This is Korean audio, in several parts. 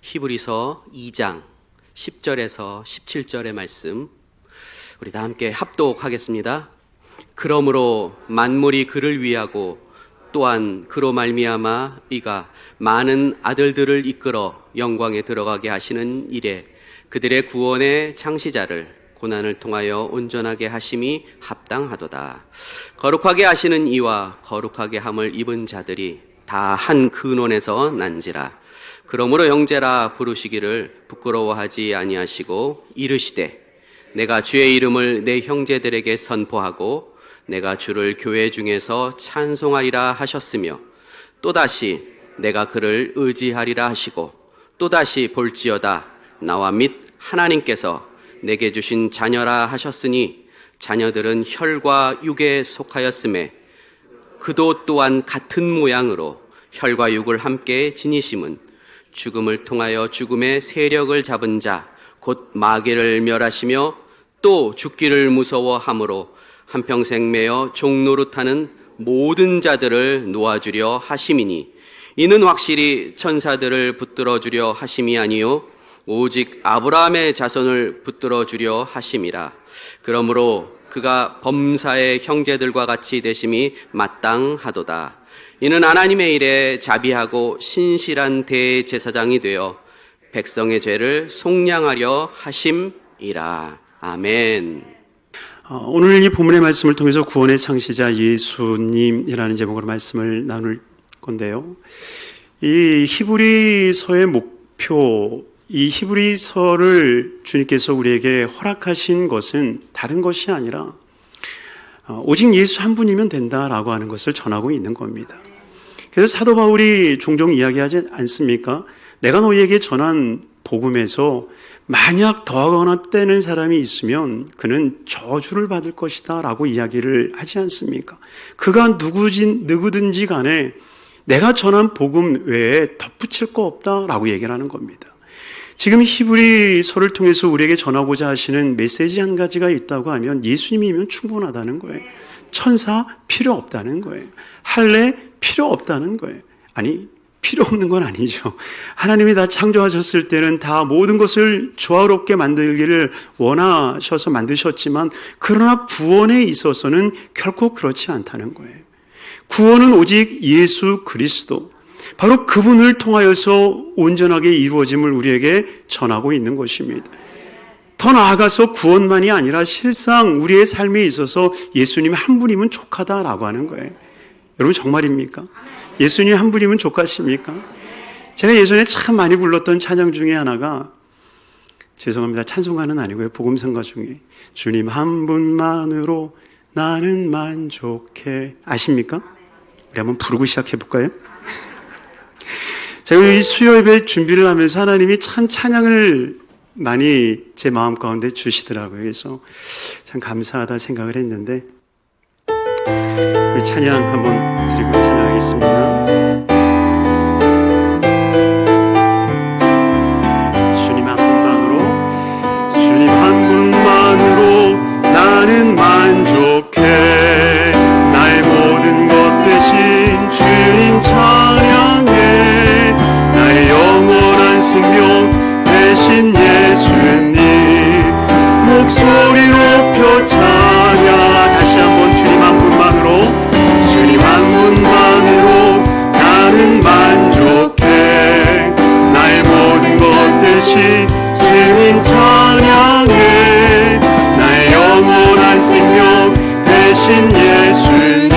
히브리서 2장 10절에서 17절의 말씀 우리 다 함께 합독하겠습니다. 그러므로 만물이 그를 위하고 또한 그로 말미암아 이가 많은 아들들을 이끌어 영광에 들어가게 하시는 일에 그들의 구원의 창시자를 고난을 통하여 온전하게 하심이 합당하도다. 거룩하게 하시는 이와 거룩하게 함을 입은 자들이 다 한 근원에서 난지라. 그러므로 형제라 부르시기를 부끄러워하지 아니하시고 이르시되 내가 주의 이름을 내 형제들에게 선포하고 내가 주를 교회 중에서 찬송하리라 하셨으며 또다시 내가 그를 의지하리라 하시고 또다시 볼지어다 나와 및 하나님께서 내게 주신 자녀라 하셨으니 자녀들은 혈과 육에 속하였음에 그도 또한 같은 모양으로 혈과 육을 함께 지니심은 죽음을 통하여 죽음의 세력을 잡은 자 곧 마귀를 멸하시며 또 죽기를 무서워함으로 한평생 매어 종노릇하는 모든 자들을 놓아주려 하심이니 이는 확실히 천사들을 붙들어 주려 하심이 아니요 오직 아브라함의 자손을 붙들어 주려 하심이라. 그러므로 그가 범사의 형제들과 같이 되심이 마땅하도다. 이는 하나님의 일에 자비하고 신실한 대제사장이 되어 백성의 죄를 속량하려 하심이라. 아멘. 오늘 이 본문의 말씀을 통해서 구원의 창시자 예수님이라는 제목으로 말씀을 나눌 건데요. 이 히브리서의 목표, 이 히브리서를 주님께서 우리에게 허락하신 것은 다른 것이 아니라 오직 예수 한 분이면 된다라고 하는 것을 전하고 있는 겁니다. 그래서 사도 바울이 종종 이야기하지 않습니까? 내가 너희에게 전한 복음에서 만약 더하거나 떼는 사람이 있으면 그는 저주를 받을 것이다 라고 이야기를 하지 않습니까? 그가 누구든지 간에 내가 전한 복음 외에 덧붙일 거 없다라고 얘기를 하는 겁니다. 지금 히브리서를 통해서 우리에게 전하고자 하시는 메시지 한 가지가 있다고 하면 예수님이면 충분하다는 거예요. 천사 필요 없다는 거예요. 할례 필요 없다는 거예요. 아니, 필요 없는 건 아니죠. 하나님이 다 창조하셨을 때는 다 모든 것을 조화롭게 만들기를 원하셔서 만드셨지만 그러나 구원에 있어서는 결코 그렇지 않다는 거예요. 구원은 오직 예수 그리스도, 바로 그분을 통하여서 온전하게 이루어짐을 우리에게 전하고 있는 것입니다. 더 나아가서 구원만이 아니라 실상 우리의 삶에 있어서 예수님 한 분이면 족하다라고 하는 거예요. 여러분 정말입니까? 예수님 한 분이면 족하십니까? 제가 예전에 참 많이 불렀던 찬양 중에 하나가, 죄송합니다, 찬송가는 아니고요, 복음성가 중에 주님 한 분만으로 나는 만족해. 아십니까? 우리 한번 부르고 시작해 볼까요? 제가 이 수요 예배 준비를 하면서 하나님이 참 찬양을 많이 제 마음 가운데 주시더라고요. 그래서 참 감사하다 생각을 했는데 우리 찬양 한번 드리고 찬양하겠습니다. 주님 한 분만으로, 주님 한 분만으로 나는 만족해. 나의 모든 것 대신 주님 찬양해. 나의 영원한 생명 대신 예수님 목소리 높여 찬양. 다시 한번 주님 한 분만으로, 주님 한 분만으로 나는 만족해. 나의 모든 것 대신 주님 찬양해. 나의 영원한 생명 대신 예수님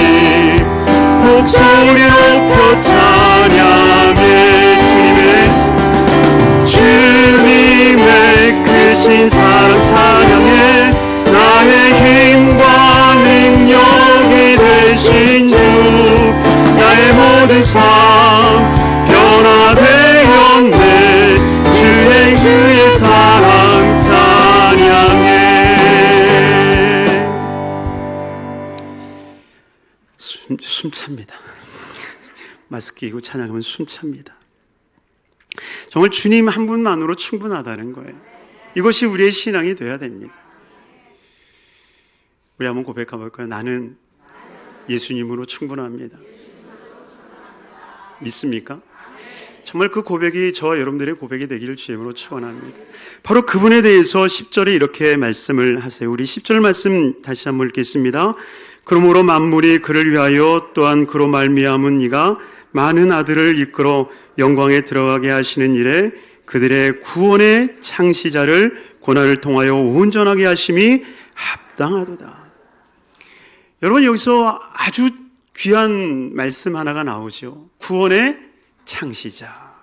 목소리 높여 찬양해. 주님의 크신 사랑 찬양해. 나의 힘과 능력이 되신 주, 나의 모든 삶 변화되었네. 주의 사랑 찬양해. 숨찹니다. 마스크 끼고 찬양하면 숨찹니다. 정말 주님 한 분만으로 충분하다는 거예요. 이것이 우리의 신앙이 되어야 됩니다. 우리 한번 고백해 볼까요? 나는 예수님으로 충분합니다. 믿습니까? 정말 그 고백이 저와 여러분들의 고백이 되기를 주님으로 축원합니다. 바로 그분에 대해서 10절에 이렇게 말씀을 하세요. 우리 10절 말씀 다시 한번 읽겠습니다. 그러므로 만물이 그를 위하여 또한 그로 말미암은 이가 많은 아들을 이끌어 영광에 들어가게 하시는 일에 그들의 구원의 창시자를 고난을 통하여 온전하게 하심이 합당하도다. 여러분, 여기서 아주 귀한 말씀 하나가 나오죠. 구원의 창시자.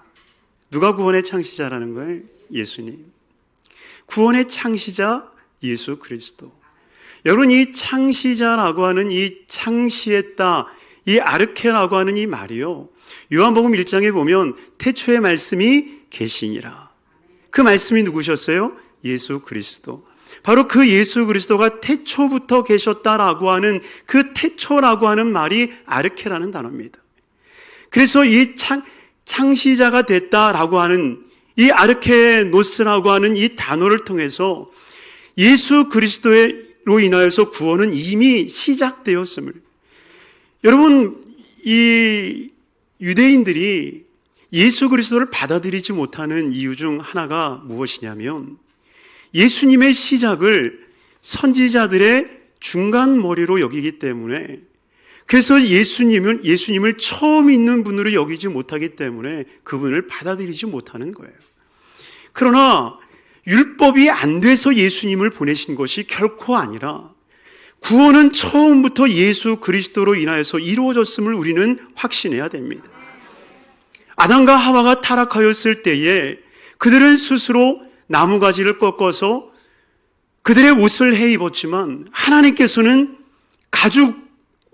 누가 구원의 창시자라는 거예요? 예수님. 구원의 창시자 예수 그리스도. 여러분, 이 창시자라고 하는 이 창시했다, 이 아르케라고 하는 이 말이요, 요한복음 1장에 보면 태초의 말씀이 계시니라. 그 말씀이 누구셨어요? 예수 그리스도. 바로 그 예수 그리스도가 태초부터 계셨다라고 하는 그 태초라고 하는 말이 아르케라는 단어입니다. 그래서 이 창시자가 됐다라고 하는 이 아르케노스라고 하는 이 단어를 통해서 예수 그리스도로 인하여서 구원은 이미 시작되었음을. 여러분, 이 유대인들이 예수 그리스도를 받아들이지 못하는 이유 중 하나가 무엇이냐면 예수님의 시작을 선지자들의 중간 머리로 여기기 때문에, 그래서 예수님을 처음 있는 분으로 여기지 못하기 때문에 그분을 받아들이지 못하는 거예요. 그러나 율법이 안 돼서 예수님을 보내신 것이 결코 아니라 구원은 처음부터 예수 그리스도로 인하여서 이루어졌음을 우리는 확신해야 됩니다. 아담과 하와가 타락하였을 때에 그들은 스스로 나무가지를 꺾어서 그들의 옷을 해 입었지만 하나님께서는 가죽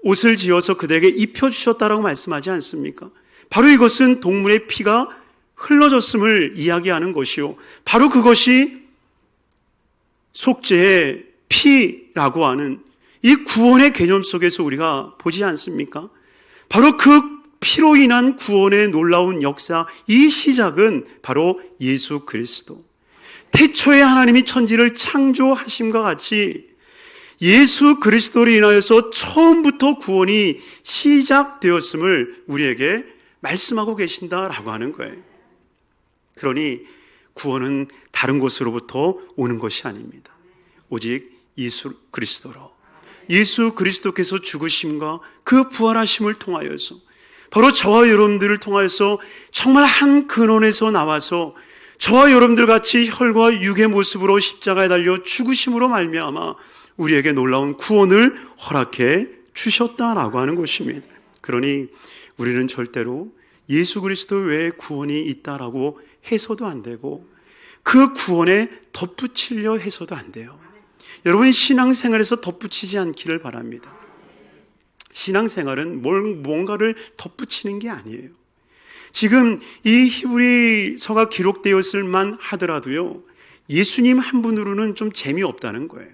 옷을 지어서 그들에게 입혀주셨다라고 말씀하지 않습니까? 바로 이것은 동물의 피가 흘러졌음을 이야기하는 것이요, 바로 그것이 속죄의 피라고 하는 이 구원의 개념 속에서 우리가 보지 않습니까? 바로 그 피로 인한 구원의 놀라운 역사, 이 시작은 바로 예수 그리스도. 태초에 하나님이 천지를 창조하심과 같이 예수 그리스도로 인하여서 처음부터 구원이 시작되었음을 우리에게 말씀하고 계신다라고 하는 거예요. 그러니 구원은 다른 곳으로부터 오는 것이 아닙니다. 오직 예수 그리스도로, 예수 그리스도께서 죽으심과 그 부활하심을 통하여서 바로 저와 여러분들을 통하여서 정말 한 근원에서 나와서 저와 여러분들 같이 혈과 육의 모습으로 십자가에 달려 죽으심으로 말미암아 우리에게 놀라운 구원을 허락해 주셨다라고 하는 것입니다. 그러니 우리는 절대로 예수 그리스도 외에 구원이 있다라고 해서도 안 되고 그 구원에 덧붙이려 해서도 안 돼요. 여러분이 신앙생활에서 덧붙이지 않기를 바랍니다. 신앙생활은 뭔가를 덧붙이는 게 아니에요. 지금 이 히브리서가 기록되었을 만 하더라도요, 예수님 한 분으로는 좀 재미없다는 거예요.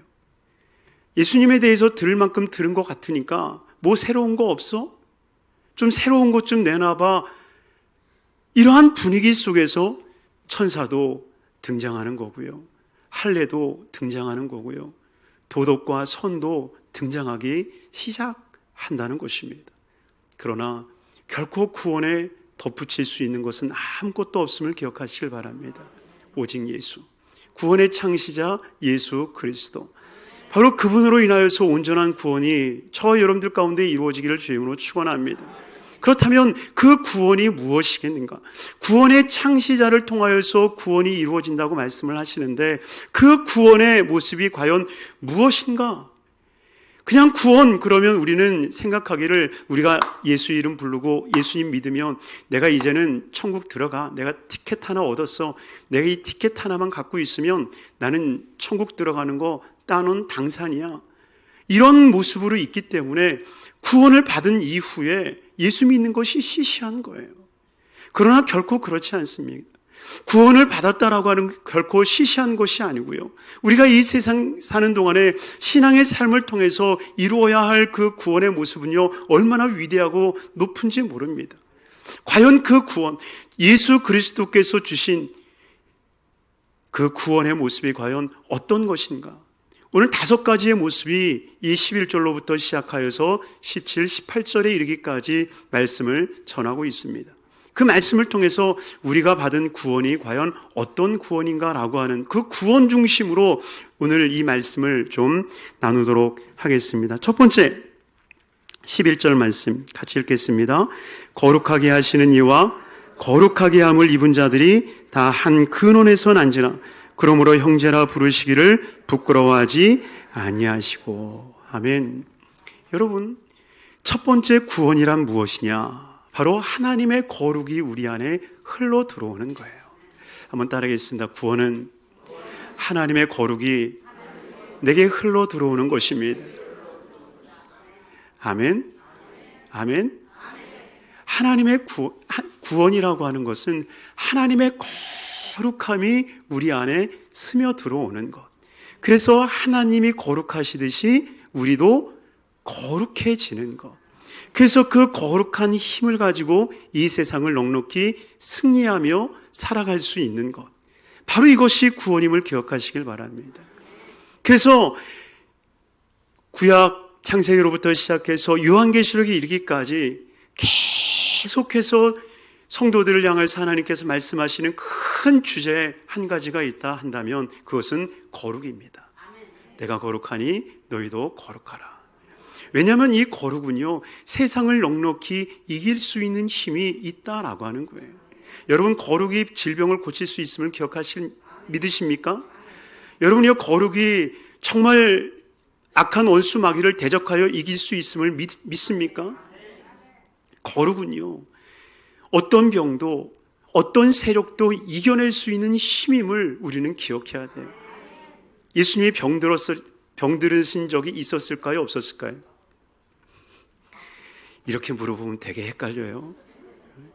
예수님에 대해서 들을 만큼 들은 것 같으니까 뭐 새로운 거 없어? 좀 새로운 것 좀 내놔봐. 이러한 분위기 속에서 천사도 등장하는 거고요, 할례도 등장하는 거고요, 도덕과 선도 등장하기 시작한다는 것입니다. 그러나 결코 구원에 덧붙일 수 있는 것은 아무것도 없음을 기억하시길 바랍니다. 오직 예수, 구원의 창시자 예수 그리스도, 바로 그분으로 인하여서 온전한 구원이 저와 여러분들 가운데 이루어지기를 주님으로 축원합니다. 그렇다면 그 구원이 무엇이겠는가? 구원의 창시자를 통하여서 구원이 이루어진다고 말씀을 하시는데 그 구원의 모습이 과연 무엇인가? 그냥 구원 그러면 우리는 생각하기를 우리가 예수 이름 부르고 예수님 믿으면 내가 이제는 천국 들어가, 내가 티켓 하나 얻었어, 내가 이 티켓 하나만 갖고 있으면 나는 천국 들어가는 거 따놓은 당산이야, 이런 모습으로 있기 때문에 구원을 받은 이후에 예수 믿는 것이 시시한 거예요. 그러나 결코 그렇지 않습니다. 구원을 받았다라고 하는 결코 시시한 것이 아니고요, 우리가 이 세상 사는 동안에 신앙의 삶을 통해서 이루어야 할 그 구원의 모습은요, 얼마나 위대하고 높은지 모릅니다. 과연 그 구원, 예수 그리스도께서 주신 그 구원의 모습이 과연 어떤 것인가? 오늘 5가지의 모습이 이 11절로부터 시작하여서 17, 18절에 이르기까지 말씀을 전하고 있습니다. 그 말씀을 통해서 우리가 받은 구원이 과연 어떤 구원인가라고 하는 그 구원 중심으로 오늘 이 말씀을 좀 나누도록 하겠습니다. 첫 번째 11절 말씀 같이 읽겠습니다. 거룩하게 하시는 이와 거룩하게 함을 입은 자들이 다 한 근원에서 난지라. 그러므로 형제라 부르시기를 부끄러워하지 아니하시고. 아멘. 여러분, 첫 번째 구원이란 무엇이냐? 바로 하나님의 거룩이 우리 안에 흘러 들어오는 거예요. 한번 따라하겠습니다. 구원은 하나님의 거룩이 내게 흘러 들어오는 것입니다. 아멘. 아멘. 하나님의 구원이라고 하는 것은 하나님의 거룩함이 우리 안에 스며 들어오는 것. 그래서 하나님이 거룩하시듯이 우리도 거룩해지는 것. 그래서 그 거룩한 힘을 가지고 이 세상을 넉넉히 승리하며 살아갈 수 있는 것. 바로 이것이 구원임을 기억하시길 바랍니다. 그래서 구약 창세기로부터 시작해서 요한계시록에 이르기까지 계속해서 성도들을 향해서 하나님께서 말씀하시는 큰 주제 한 가지가 있다 한다면 그것은 거룩입니다. 내가 거룩하니 너희도 거룩하라. 왜냐하면 이 거룩은요, 세상을 넉넉히 이길 수 있는 힘이 있다라고 하는 거예요. 여러분, 거룩이 질병을 고칠 수 있음을 믿으십니까? 여러분이요, 거룩이 정말 악한 원수 마귀를 대적하여 이길 수 있음을 믿습니까? 거룩은요, 어떤 병도 어떤 세력도 이겨낼 수 있는 힘임을 우리는 기억해야 돼요. 예수님이 병들으신 적이 있었을까요? 없었을까요? 이렇게 물어보면 되게 헷갈려요.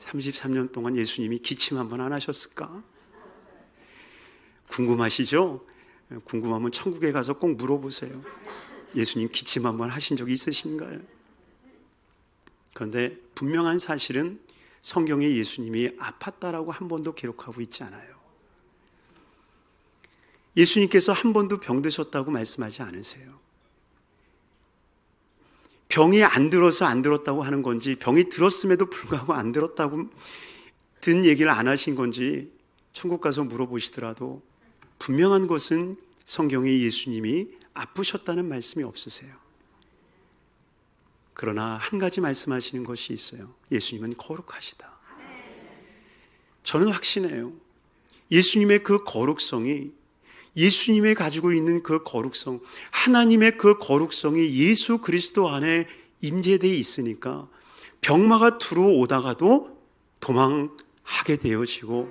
33년 동안 예수님이 기침 한번 안 하셨을까? 궁금하시죠? 궁금하면 천국에 가서 꼭 물어보세요. 예수님 기침 한번 하신 적이 있으신가요? 그런데 분명한 사실은 성경에 예수님이 아팠다라고 한 번도 기록하고 있지 않아요. 예수님께서 한 번도 병드셨다고 말씀하지 않으세요. 병이 안 들어서 안 들었다고 하는 건지, 병이 들었음에도 불구하고 안 들었다고 든 얘기를 안 하신 건지 천국 가서 물어보시더라도 분명한 것은 성경에 예수님이 아프셨다는 말씀이 없으세요. 그러나 한 가지 말씀하시는 것이 있어요. 예수님은 거룩하시다. 저는 확신해요. 예수님의 그 거룩성이, 예수님이 가지고 있는 그 거룩성, 하나님의 그 거룩성이 예수 그리스도 안에 임재되어 있으니까 병마가 들어오다가도 도망하게 되어지고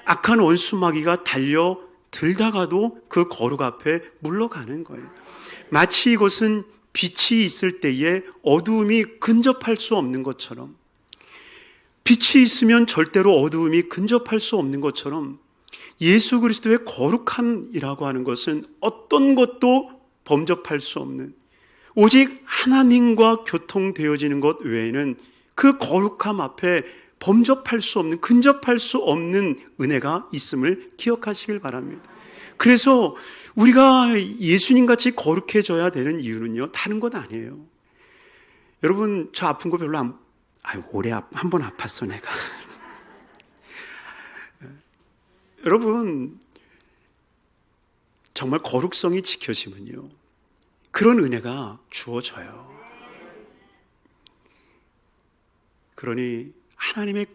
악한 원수 마귀가 달려들다가도 그 거룩 앞에 물러가는 거예요. 마치 이것은 빛이 있을 때에 어두움이 근접할 수 없는 것처럼, 빛이 있으면 절대로 어두움이 근접할 수 없는 것처럼 예수 그리스도의 거룩함이라고 하는 것은 어떤 것도 범접할 수 없는, 오직 하나님과 교통되어지는 것 외에는 그 거룩함 앞에 범접할 수 없는, 근접할 수 없는 은혜가 있음을 기억하시길 바랍니다. 그래서 우리가 예수님같이 거룩해져야 되는 이유는요, 다른 건 아니에요. 여러분, 저 아픈 거 별로 올해 한 번 아팠어 내가. 여러분, 정말 거룩성이 지켜지면요, 그런 은혜가 주어져요. 그러니 하나님의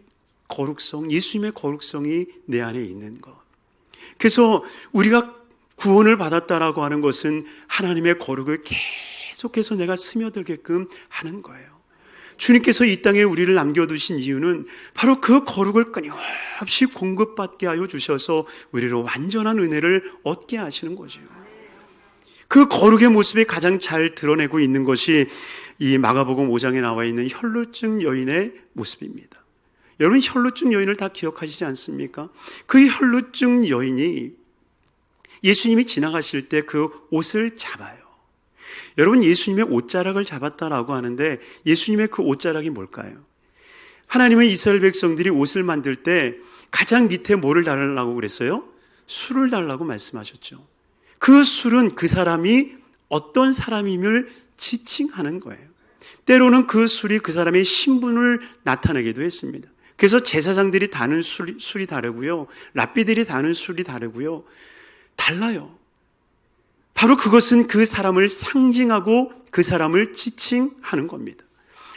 거룩성, 예수님의 거룩성이 내 안에 있는 것. 그래서 우리가 구원을 받았다라고 하는 것은 하나님의 거룩을 계속해서 내가 스며들게끔 하는 거예요. 주님께서 이 땅에 우리를 남겨두신 이유는 바로 그 거룩을 끊임없이 공급받게 하여 주셔서 우리로 완전한 은혜를 얻게 하시는 거죠. 그 거룩의 모습이 가장 잘 드러내고 있는 것이 이 마가복음 5장에 나와 있는 혈루증 여인의 모습입니다. 여러분, 혈루증 여인을 다 기억하시지 않습니까? 그 혈루증 여인이 예수님이 지나가실 때 그 옷을 잡아요. 여러분, 예수님의 옷자락을 잡았다라고 하는데 예수님의 그 옷자락이 뭘까요? 하나님의 이스라엘 백성들이 옷을 만들 때 가장 밑에 뭐를 달라고 그랬어요? 술을 달라고 말씀하셨죠. 그 술은 그 사람이 어떤 사람임을 지칭하는 거예요. 때로는 그 술이 그 사람의 신분을 나타내기도 했습니다. 그래서 제사장들이 다는 술이 다르고요. 랍비들이 다는 술이 다르고요. 달라요. 바로 그것은 그 사람을 상징하고 그 사람을 지칭하는 겁니다.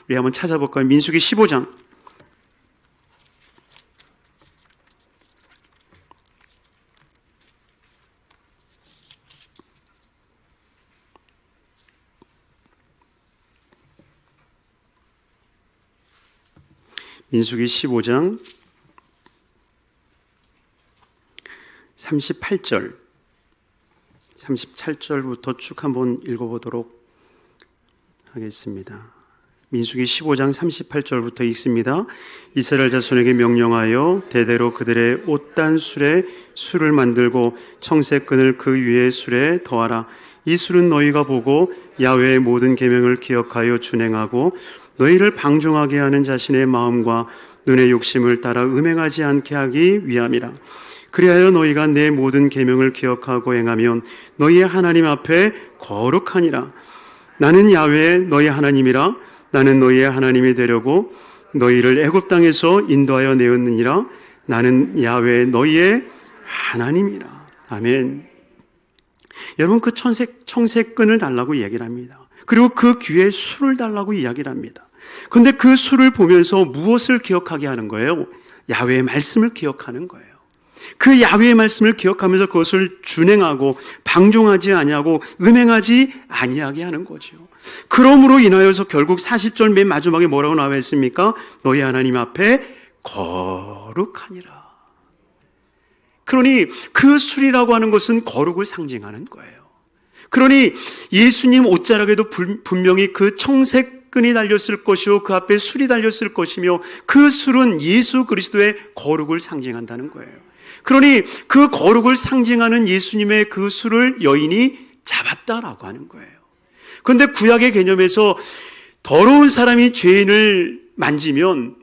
우리 한번 찾아볼까요? 민수기 15장. 민수기 15장 38절부터 쭉 한번 읽어보도록 하겠습니다. 민수기 15장 38절부터 읽습니다. 이스라엘 자손에게 명령하여 대대로 그들의 옷단술에 술을 만들고 청색끈을 그 위에 술에 더하라. 이 술은 너희가 보고 야훼의 모든 계명을 기억하여 준행하고 너희를 방종하게 하는 자신의 마음과 눈의 욕심을 따라 음행하지 않게 하기 위함이라. 그리하여 너희가 내 모든 계명을 기억하고 행하면 너희의 하나님 앞에 거룩하니라. 나는 야훼 너희 하나님이라. 나는 너희의 하나님이 되려고 너희를 애굽 땅에서 인도하여 내었느니라. 나는 야훼 너희의 하나님이라. 아멘. 여러분, 그 청색끈을 달라고 이야기를 합니다. 그리고 그 귀에 술을 달라고 이야기를 합니다. 그런데 그 술을 보면서 무엇을 기억하게 하는 거예요? 야훼의 말씀을 기억하는 거예요. 그 야훼의 말씀을 기억하면서 그것을 준행하고 방종하지 아니하고 음행하지 아니하게 하는 거죠. 그러므로 인하여서 결국 40절 맨 마지막에 뭐라고 나와 있습니까? 너희 하나님 앞에 거룩하니라. 그러니 그 술이라고 하는 것은 거룩을 상징하는 거예요. 그러니 예수님 옷자락에도 분명히 그 청색끈이 달렸을 것이요 그 앞에 술이 달렸을 것이며 그 술은 예수 그리스도의 거룩을 상징한다는 거예요. 그러니 그 거룩을 상징하는 예수님의 그 술을 여인이 잡았다라고 하는 거예요. 그런데 구약의 개념에서 더러운 사람이 죄인을 만지면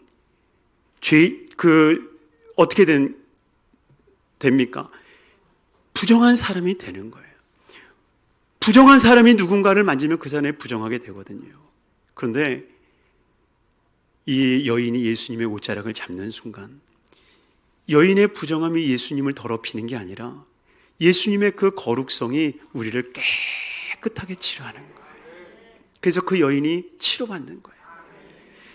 어떻게 됩니까? 부정한 사람이 되는 거예요. 부정한 사람이 누군가를 만지면 그 사람이 부정하게 되거든요. 그런데 이 여인이 예수님의 옷자락을 잡는 순간 여인의 부정함이 예수님을 더럽히는 게 아니라 예수님의 그 거룩성이 우리를 깨끗하게 치료하는 거예요. 그래서 그 여인이 치료받는 거예요.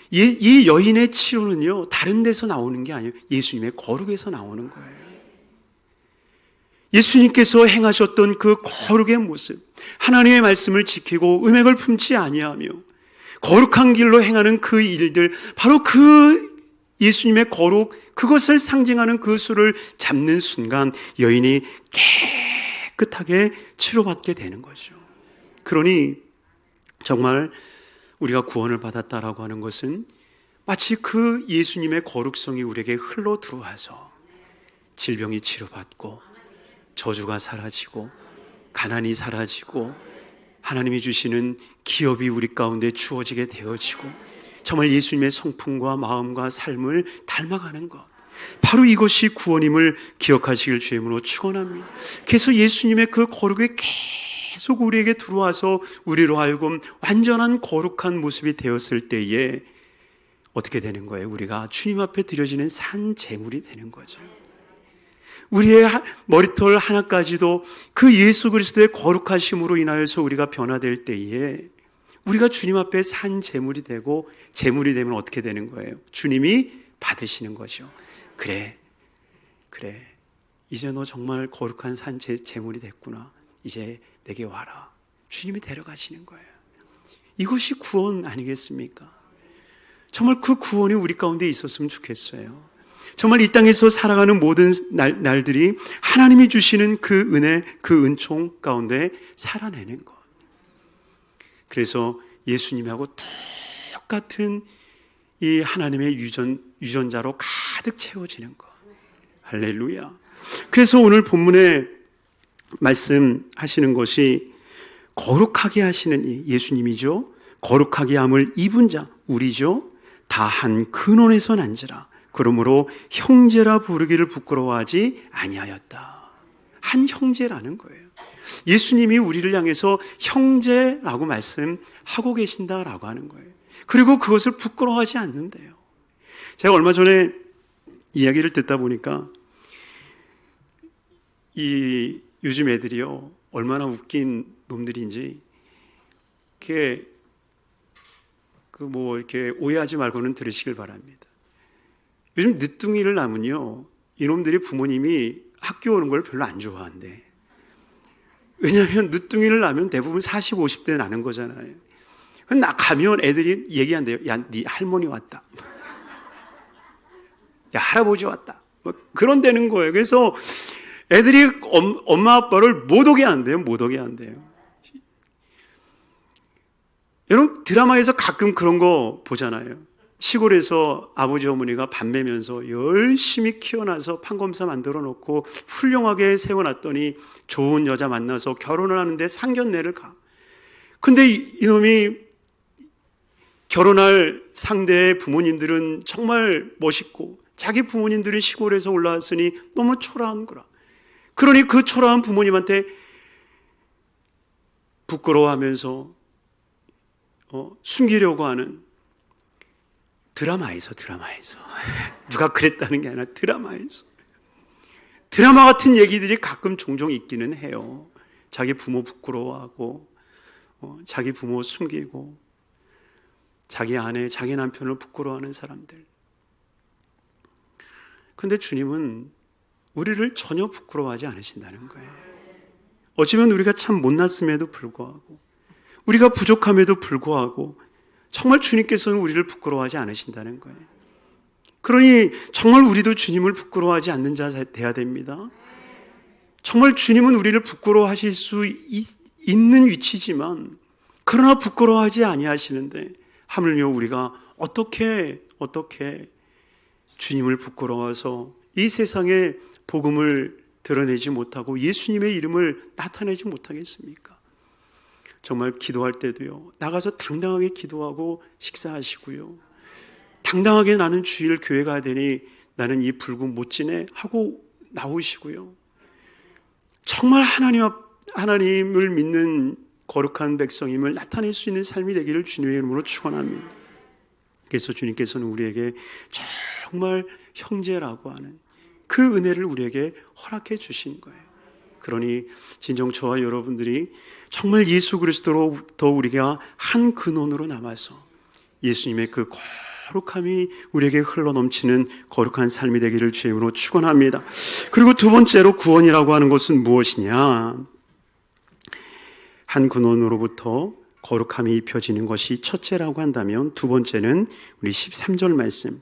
이 여인의 치료는요, 다른 데서 나오는 게 아니에요. 예수님의 거룩에서 나오는 거예요. 예수님께서 행하셨던 그 거룩의 모습, 하나님의 말씀을 지키고 음행을 품지 아니하며 거룩한 길로 행하는 그 일들, 바로 그 예수님의 거룩, 그것을 상징하는 그 술을 잡는 순간 여인이 깨끗하게 치료받게 되는 거죠. 그러니 정말 우리가 구원을 받았다라고 하는 것은 마치 그 예수님의 거룩성이 우리에게 흘러 들어와서 질병이 치료받고 저주가 사라지고 가난이 사라지고 하나님이 주시는 기업이 우리 가운데 주어지게 되어지고 정말 예수님의 성품과 마음과 삶을 닮아가는 것, 바로 이것이 구원임을 기억하시길 주의 이름으로 축원합니다. 그래서 예수님의 그 거룩이 계속 우리에게 들어와서 우리로 하여금 완전한 거룩한 모습이 되었을 때에 어떻게 되는 거예요? 우리가 주님 앞에 드려지는 산 제물이 되는 거죠. 우리의 머리털 하나까지도 그 예수 그리스도의 거룩하심으로 인하여서 우리가 변화될 때에 우리가 주님 앞에 산 제물이 되고, 제물이 되면 어떻게 되는 거예요? 주님이 받으시는 거죠. 그래 이제 너 정말 거룩한 산 제물이 됐구나. 이제 내게 와라. 주님이 데려가시는 거예요. 이것이 구원 아니겠습니까? 정말 그 구원이 우리 가운데 있었으면 좋겠어요. 정말 이 땅에서 살아가는 모든 날들이 하나님이 주시는 그 은혜, 그 은총 가운데 살아내는 것. 그래서 예수님하고 똑같은 이 하나님의 유전자로 가득 채워지는 것. 할렐루야. 그래서 오늘 본문에 말씀하시는 것이 거룩하게 하시는 이 예수님이죠. 거룩하게 함을 입은 자, 우리죠. 다 한 근원에서 난지라. 그러므로 형제라 부르기를 부끄러워하지 아니하였다. 한 형제라는 거예요. 예수님이 우리를 향해서 형제라고 말씀하고 계신다라고 하는 거예요. 그리고 그것을 부끄러워하지 않는데요. 제가 얼마 전에 이야기를 듣다 보니까 이 요즘 애들이요 얼마나 웃긴 놈들인지 이렇게 이렇게 오해하지 말고는 들으시길 바랍니다. 요즘 늦둥이를 낳으면요 이놈들이 부모님이 학교 오는 걸 별로 안 좋아한대. 왜냐하면 늦둥이를 낳으면 대부분 40, 50대 나는 거잖아요. 나 가면 애들이 얘기한대요. 야, 네 할머니 왔다. 야, 할아버지 왔다. 그런 데는 거예요. 그래서 애들이 엄마 아빠를 못 오게 한대요. 못 오게 한대요. 여러분 드라마에서 가끔 그런 거 보잖아요. 시골에서 아버지 어머니가 밥 매면서 열심히 키워놔서 판검사 만들어 놓고 훌륭하게 세워놨더니 좋은 여자 만나서 결혼을 하는데 상견례를 가. 근데 이놈이 결혼할 상대의 부모님들은 정말 멋있고 자기 부모님들이 시골에서 올라왔으니 너무 초라한 거라. 그러니 그 초라한 부모님한테 부끄러워하면서 숨기려고 하는 드라마에서 누가 그랬다는 게 아니라 드라마 같은 얘기들이 가끔 종종 있기는 해요. 자기 부모 부끄러워하고 자기 부모 숨기고 자기 아내, 자기 남편을 부끄러워하는 사람들. 그런데 주님은 우리를 전혀 부끄러워하지 않으신다는 거예요. 어쩌면 우리가 참 못났음에도 불구하고 우리가 부족함에도 불구하고 정말 주님께서는 우리를 부끄러워하지 않으신다는 거예요. 그러니 정말 우리도 주님을 부끄러워하지 않는 자 돼야 됩니다. 정말 주님은 우리를 부끄러워하실 수 있는 위치지만 그러나 부끄러워하지 아니하시는데 하물며 우리가 어떻게 주님을 부끄러워서 이 세상에 복음을 드러내지 못하고 예수님의 이름을 나타내지 못하겠습니까? 정말 기도할 때도요 나가서 당당하게 기도하고 식사하시고요 당당하게 나는 주일 교회 가야 되니 나는 이 불금 못 지내 하고 나오시고요 정말 하나님을 믿는 거룩한 백성임을 나타낼 수 있는 삶이 되기를 주님의 이름으로 축원합니다. 그래서 주님께서는 우리에게 정말 형제라고 하는 그 은혜를 우리에게 허락해 주신 거예요. 그러니 진정 저와 여러분들이 정말 예수 그리스도로부터 우리가 한 근원으로 남아서 예수님의 그 거룩함이 우리에게 흘러넘치는 거룩한 삶이 되기를 주의 이름으로 축원합니다. 그리고 두 번째로 구원이라고 하는 것은 무엇이냐? 한 근원으로부터 거룩함이 입혀지는 것이 첫째라고 한다면 두 번째는 우리 13절 말씀,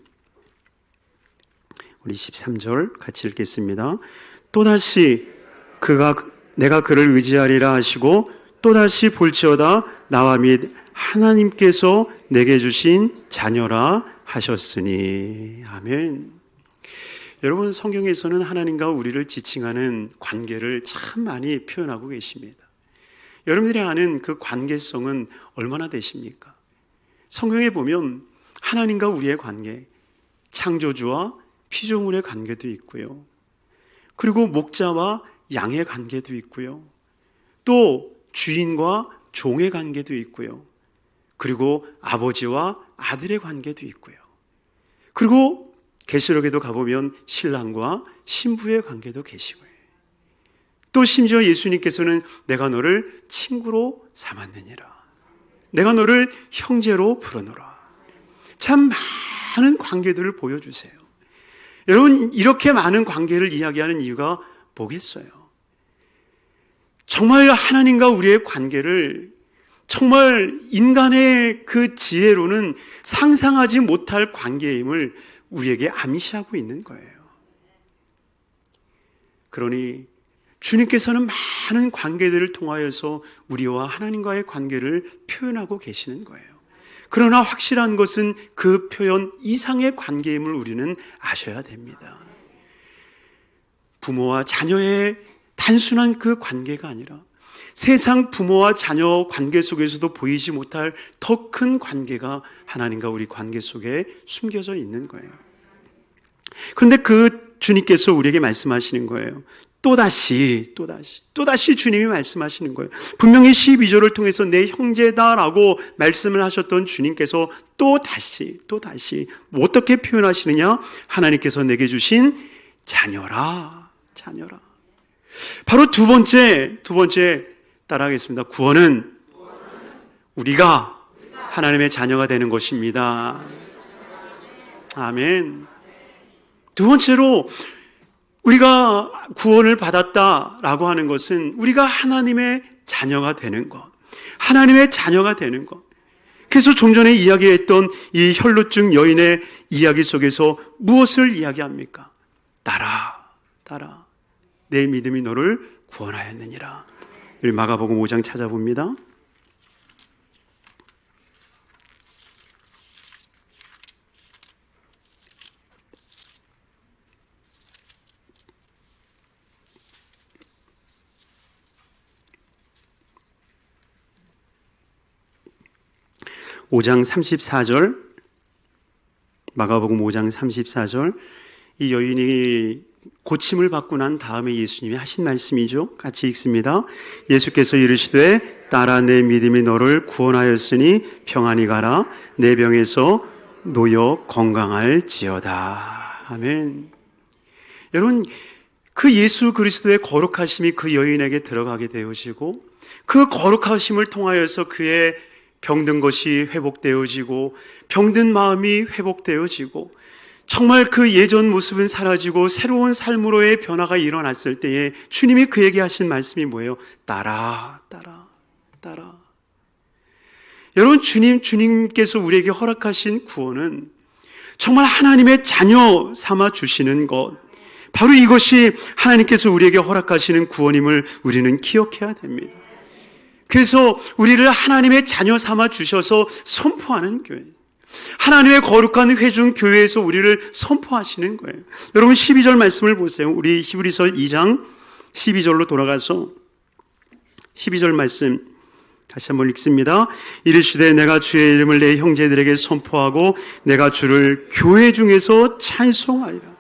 우리 13절 같이 읽겠습니다. 또다시 내가 그를 의지하리라 하시고 또다시 볼지어다 나와 및 하나님께서 내게 주신 자녀라 하셨으니. 아멘. 여러분 성경에서는 하나님과 우리를 지칭하는 관계를 참 많이 표현하고 계십니다. 여러분들이 아는 그 관계성은 얼마나 되십니까? 성경에 보면 하나님과 우리의 관계, 창조주와 피조물의 관계도 있고요. 그리고 목자와 양의 관계도 있고요. 또 주인과 종의 관계도 있고요. 그리고 아버지와 아들의 관계도 있고요. 그리고 계시록에도 가보면 신랑과 신부의 관계도 계시고요. 또 심지어 예수님께서는 내가 너를 친구로 삼았느니라. 내가 너를 형제로 부르노라. 참 많은 관계들을 보여주세요. 여러분 이렇게 많은 관계를 이야기하는 이유가 뭐겠어요? 정말 하나님과 우리의 관계를 정말 인간의 그 지혜로는 상상하지 못할 관계임을 우리에게 암시하고 있는 거예요. 그러니 주님께서는 많은 관계들을 통하여서 우리와 하나님과의 관계를 표현하고 계시는 거예요. 그러나 확실한 것은 그 표현 이상의 관계임을 우리는 아셔야 됩니다. 부모와 자녀의 단순한 그 관계가 아니라 세상 부모와 자녀 관계 속에서도 보이지 못할 더 큰 관계가 하나님과 우리 관계 속에 숨겨져 있는 거예요. 그런데 그 주님께서 우리에게 말씀하시는 거예요. 또다시 주님이 말씀하시는 거예요. 분명히 12절을 통해서 내 형제다라고 말씀을 하셨던 주님께서 또다시 어떻게 표현하시느냐? 하나님께서 내게 주신 자녀라. 바로 두 번째 따라하겠습니다. 구원은 우리가 하나님의 자녀가 되는 것입니다. 아멘. 두 번째로 우리가 구원을 받았다라고 하는 것은 우리가 하나님의 자녀가 되는 것. 하나님의 자녀가 되는 것. 그래서 좀 전에 이야기했던 이 혈루증 여인의 이야기 속에서 무엇을 이야기합니까? 따라. 내 믿음이 너를 구원하였느니라. 우리 마가복음 5장 찾아봅니다. 마가복음 5장 34절, 이 여인이 고침을 받고 난 다음에 예수님이 하신 말씀이죠. 같이 읽습니다. 예수께서 이르시되 따라 내 믿음이 너를 구원하였으니 평안히 가라. 내 병에서 놓여 건강할지어다. 아멘. 여러분, 그 예수 그리스도의 거룩하심이 그 여인에게 들어가게 되어지고 그 거룩하심을 통하여서 그의 병든 것이 회복되어지고 병든 마음이 회복되어지고 정말 그 예전 모습은 사라지고 새로운 삶으로의 변화가 일어났을 때에 주님이 그에게 하신 말씀이 뭐예요? 따라. 여러분, 주님께서 우리에게 허락하신 구원은 정말 하나님의 자녀 삼아 주시는 것, 바로 이것이 하나님께서 우리에게 허락하시는 구원임을 우리는 기억해야 됩니다. 그래서 우리를 하나님의 자녀 삼아 주셔서 선포하는 교회, 하나님의 거룩한 회중 교회에서 우리를 선포하시는 거예요. 여러분 12절 말씀을 보세요. 우리 히브리서 2장 12절로 돌아가서 12절 말씀 다시 한번 읽습니다. 이르시되 내가 주의 이름을 내 형제들에게 선포하고 내가 주를 교회 중에서 찬송하리라.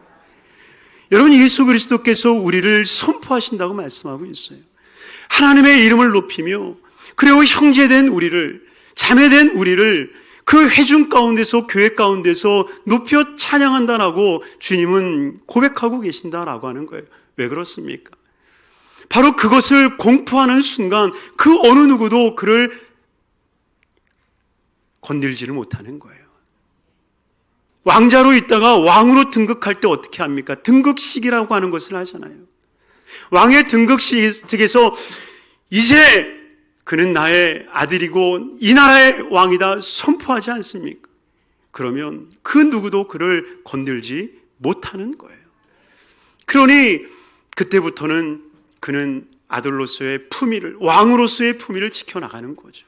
여러분, 예수 그리스도께서 우리를 선포하신다고 말씀하고 있어요. 하나님의 이름을 높이며 그리고 형제된 우리를, 자매된 우리를 그 회중 가운데서, 교회 가운데서 높여 찬양한다라고 주님은 고백하고 계신다라고 하는 거예요. 왜 그렇습니까? 바로 그것을 공포하는 순간 그 어느 누구도 그를 건들지를 못하는 거예요. 왕자로 있다가 왕으로 등극할 때 어떻게 합니까? 등극식이라고 하는 것을 하잖아요. 왕의 등극식에서 이제 그는 나의 아들이고 이 나라의 왕이다 선포하지 않습니까? 그러면 그 누구도 그를 건들지 못하는 거예요. 그러니 그때부터는 그는 아들로서의 품위를, 왕으로서의 품위를 지켜나가는 거죠.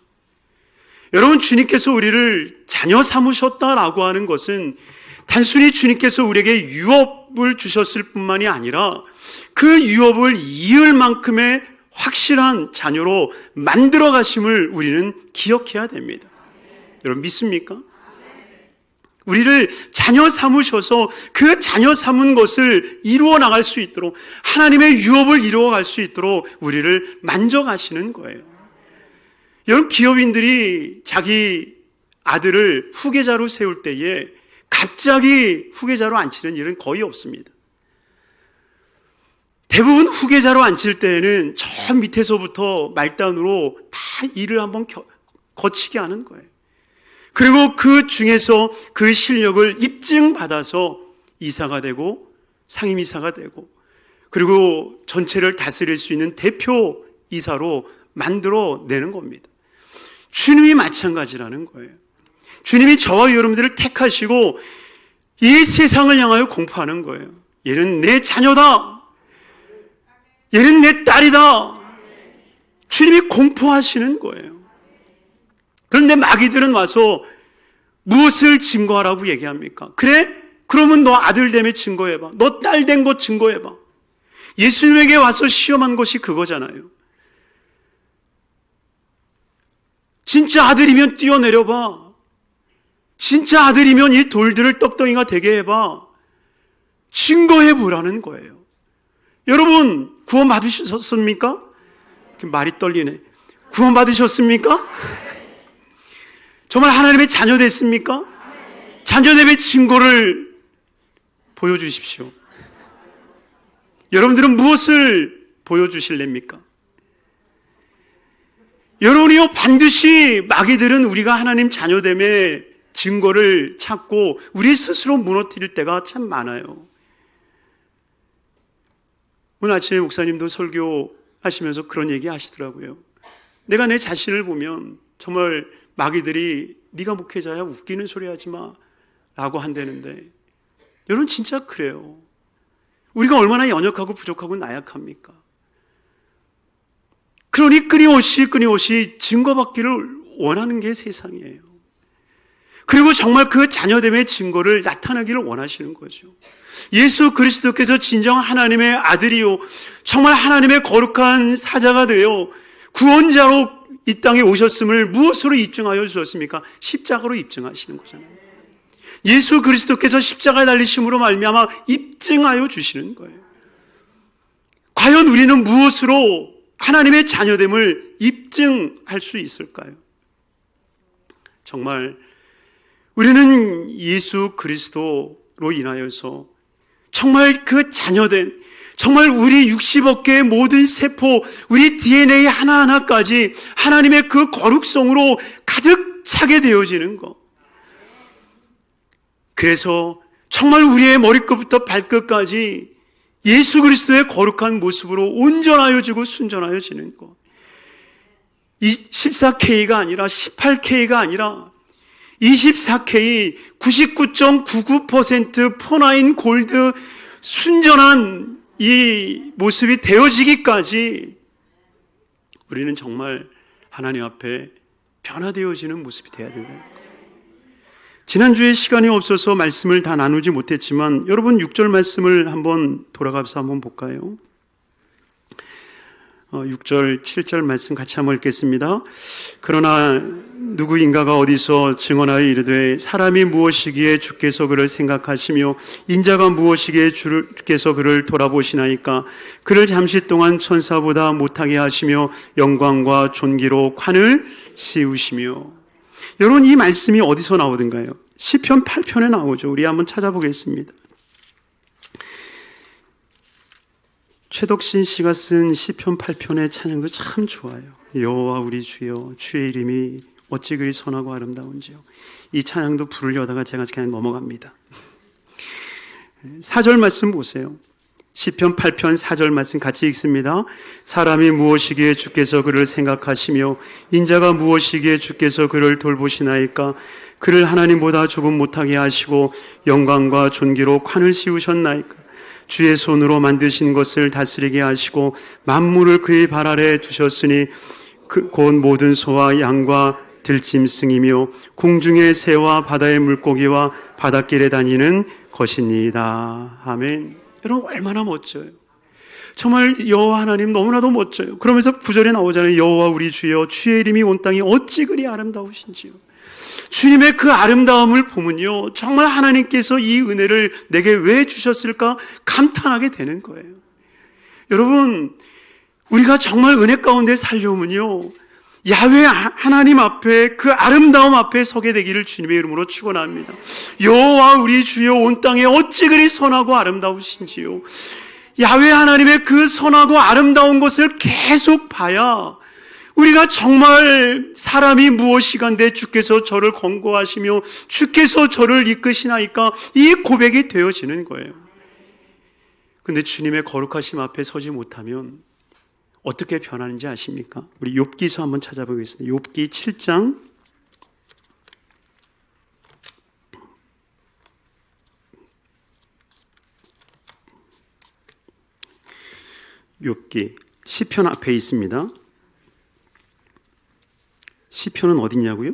여러분, 주님께서 우리를 자녀 삼으셨다라고 하는 것은 단순히 주님께서 우리에게 유업을 주셨을 뿐만이 아니라 그 유업을 이을 만큼의 확실한 자녀로 만들어 가심을 우리는 기억해야 됩니다. 여러분 믿습니까? 우리를 자녀 삼으셔서 그 자녀 삼은 것을 이루어 나갈 수 있도록, 하나님의 유업을 이루어 갈 수 있도록 우리를 만져가시는 거예요. 여러분, 기업인들이 자기 아들을 후계자로 세울 때에 갑자기 후계자로 앉히는 일은 거의 없습니다. 대부분 후계자로 앉힐 때에는 저 밑에서부터 말단으로 다 일을 한번 거치게 하는 거예요. 그리고 그 중에서 그 실력을 입증받아서 이사가 되고 상임이사가 되고 그리고 전체를 다스릴 수 있는 대표 이사로 만들어내는 겁니다. 주님이 마찬가지라는 거예요. 주님이 저와 여러분들을 택하시고 이 세상을 향하여 공포하는 거예요. 얘는 내 자녀다. 얘는 내 딸이다. 주님이 공포하시는 거예요. 그런데 마귀들은 와서 무엇을 증거하라고 얘기합니까? 그래? 그러면 너 아들 됨에 증거해봐. 너 딸 된 것 증거해봐. 예수님에게 와서 시험한 것이 그거잖아요. 진짜 아들이면 뛰어내려봐. 진짜 아들이면 이 돌들을 떡덩이가 되게 해봐. 증거해보라는 거예요. 여러분 구원 받으셨습니까? 말이 떨리네. 구원 받으셨습니까? 정말 하나님의 자녀 됐습니까? 자녀됨의 증거를 보여주십시오. 여러분들은 무엇을 보여주실랍니까? 여러분이요, 반드시 마귀들은 우리가 하나님 자녀됨의 증거를 찾고 우리 스스로 무너뜨릴 때가 참 많아요. 오늘 아침에 목사님도 설교하시면서 그런 얘기 하시더라고요. 내가 내 자신을 보면 정말 마귀들이 네가 목회자야 웃기는 소리 하지 마 라고 한다는데, 여러분 진짜 그래요. 우리가 얼마나 연약하고 부족하고 나약합니까? 그러니 끊임없이 증거받기를 원하는 게 세상이에요. 그리고 정말 그 자녀됨의 증거를 나타나기를 원하시는 거죠. 예수 그리스도께서 진정 하나님의 아들이요, 정말 하나님의 거룩한 사자가 되어 구원자로 이 땅에 오셨음을 무엇으로 입증하여 주셨습니까? 십자가로 입증하시는 거잖아요. 예수 그리스도께서 십자가에 달리심으로 말미암아 입증하여 주시는 거예요. 과연 우리는 무엇으로 하나님의 자녀됨을 입증할 수 있을까요? 정말 우리는 예수 그리스도로 인하여서 정말 그 자녀된, 정말 우리 60억 개의 모든 세포, 우리 DNA 하나하나까지 하나님의 그 거룩성으로 가득 차게 되어지는 것. 그래서 정말 우리의 머리끝부터 발끝까지 예수 그리스도의 거룩한 모습으로 온전하여지고 순전하여지는 것. 14K가 아니라 18K가 아니라 24K, 99.99% 포나인 골드 순전한 이 모습이 되어지기까지 우리는 정말 하나님 앞에 변화되어지는 모습이 되어야 된다. 지난주에 시간이 없어서 말씀을 다 나누지 못했지만 여러분 6절 말씀을 한번 돌아가서 한번 볼까요? 6절, 7절 말씀 같이 한번 읽겠습니다. 그러나 누구인가가 어디서 증언하여 이르되 사람이 무엇이기에 주께서 그를 생각하시며 인자가 무엇이기에 주께서 그를 돌아보시나이까. 그를 잠시 동안 천사보다 못하게 하시며 영광과 존귀로 관을 씌우시며. 여러분 이 말씀이 어디서 나오던가요? 시편 8편에 나오죠. 우리 한번 찾아보겠습니다. 최덕신 씨가 쓴 시편 8편의 찬양도 참 좋아요. 여호와 우리 주여 주의 이름이 어찌 그리 선하고 아름다운지요. 이 찬양도 부르려다가 제가 그냥 넘어갑니다. 4절 말씀 보세요. 시편 8편 4절 말씀 같이 읽습니다. 사람이 무엇이기에 주께서 그를 생각하시며 인자가 무엇이기에 주께서 그를 돌보시나이까. 그를 하나님보다 조금 못하게 하시고 영광과 존귀로 관을 씌우셨나이까. 주의 손으로 만드신 것을 다스리게 하시고 만물을 그의 발 아래 두셨으니 곧 모든 소와 양과 들짐승이며 공중의 새와 바다의 물고기와 바닷길에 다니는 것이니이다. 아멘. 여러분 얼마나 멋져요. 정말 여호와 하나님 너무나도 멋져요. 그러면서 9절에 나오잖아요. 여호와 우리 주여 주의 이름이 온 땅에 어찌 그리 아름다우신지요. 주님의 그 아름다움을 보면요, 정말 하나님께서 이 은혜를 내게 왜 주셨을까 감탄하게 되는 거예요. 여러분 우리가 정말 은혜 가운데 살려면요, 야훼 하나님 앞에 그 아름다움 앞에 서게 되기를 주님의 이름으로 축원합니다. 여호와 우리 주여 온 땅에 어찌 그리 선하고 아름다우신지요. 야훼 하나님의 그 선하고 아름다운 것을 계속 봐야 우리가 정말 사람이 무엇이간데 주께서 저를 권고하시며 주께서 저를 이끄시나이까 이 고백이 되어지는 거예요. 근데 주님의 거룩하심 앞에 서지 못하면 어떻게 변하는지 아십니까? 우리 욥기서 한번 찾아보겠습니다. 욥기 7장 욥기 시편 앞에 있습니다. 시편은 어디냐고요?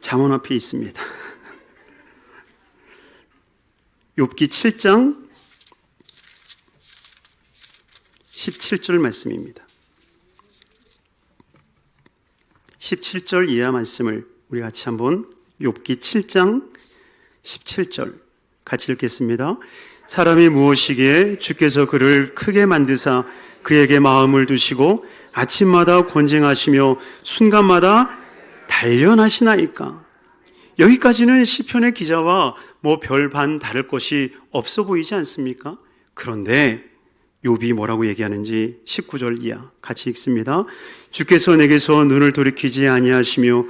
잠언 앞에 있습니다. 욥기 7장 17절 말씀입니다. 17절 이하 말씀을 우리 같이 한번 욥기 7장 17절 같이 읽겠습니다. 사람이 무엇이기에 주께서 그를 크게 만드사 그에게 마음을 두시고 아침마다 권쟁하시며 순간마다 단련하시나이까. 여기까지는 시편의 기자와 뭐 별반 다를 것이 없어 보이지 않습니까? 그런데 욥이 뭐라고 얘기하는지 19절 이하 같이 읽습니다. 주께서 내게서 눈을 돌이키지 아니하시며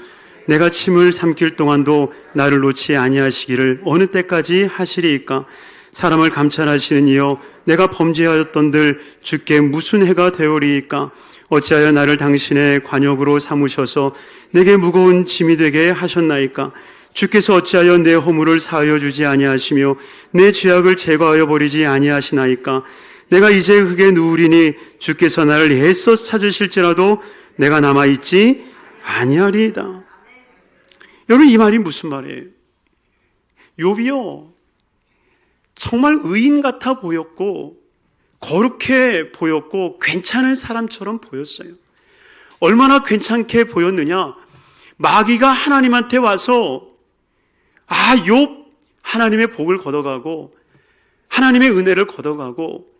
내가 침을 삼킬 동안도 나를 놓지 아니하시기를 어느 때까지 하시리이까. 사람을 감찰하시는 이여 내가 범죄하였던들 주께 무슨 해가 되오리이까. 어찌하여 나를 당신의 관역으로 삼으셔서 내게 무거운 짐이 되게 하셨나이까. 주께서 어찌하여 내 허물을 사하여 주지 아니하시며 내 죄악을 제거하여 버리지 아니하시나이까. 내가 이제 흙에 누우리니 주께서 나를 애써 찾으실지라도 내가 남아있지 아니하리이다. 여러분, 이 말이 무슨 말이에요? 욥이요, 정말 의인 같아 보였고 거룩해 보였고 괜찮은 사람처럼 보였어요. 얼마나 괜찮게 보였느냐? 마귀가 하나님한테 와서 욥 하나님의 복을 걷어가고 하나님의 은혜를 걷어가고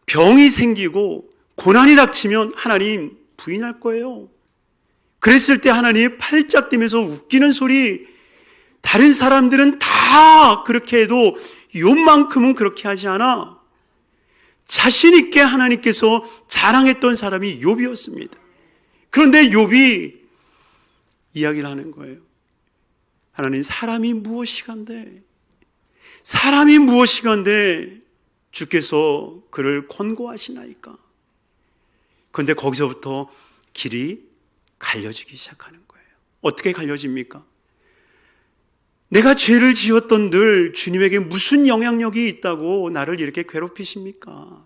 병이 생기고 고난이 닥치면 하나님 부인할 거예요. 그랬을 때 하나님이 팔짝 뛰면서 웃기는 소리, 다른 사람들은 다 그렇게 해도 욥만큼은 그렇게 하지 않아. 자신 있게 하나님께서 자랑했던 사람이 욥이었습니다. 그런데 욥이 이야기를 하는 거예요. 하나님, 사람이 무엇이간데 주께서 그를 권고하시나이까. 그런데 거기서부터 길이 갈려지기 시작하는 거예요. 어떻게 갈려집니까? 내가 죄를 지었던들 주님에게 무슨 영향력이 있다고 나를 이렇게 괴롭히십니까?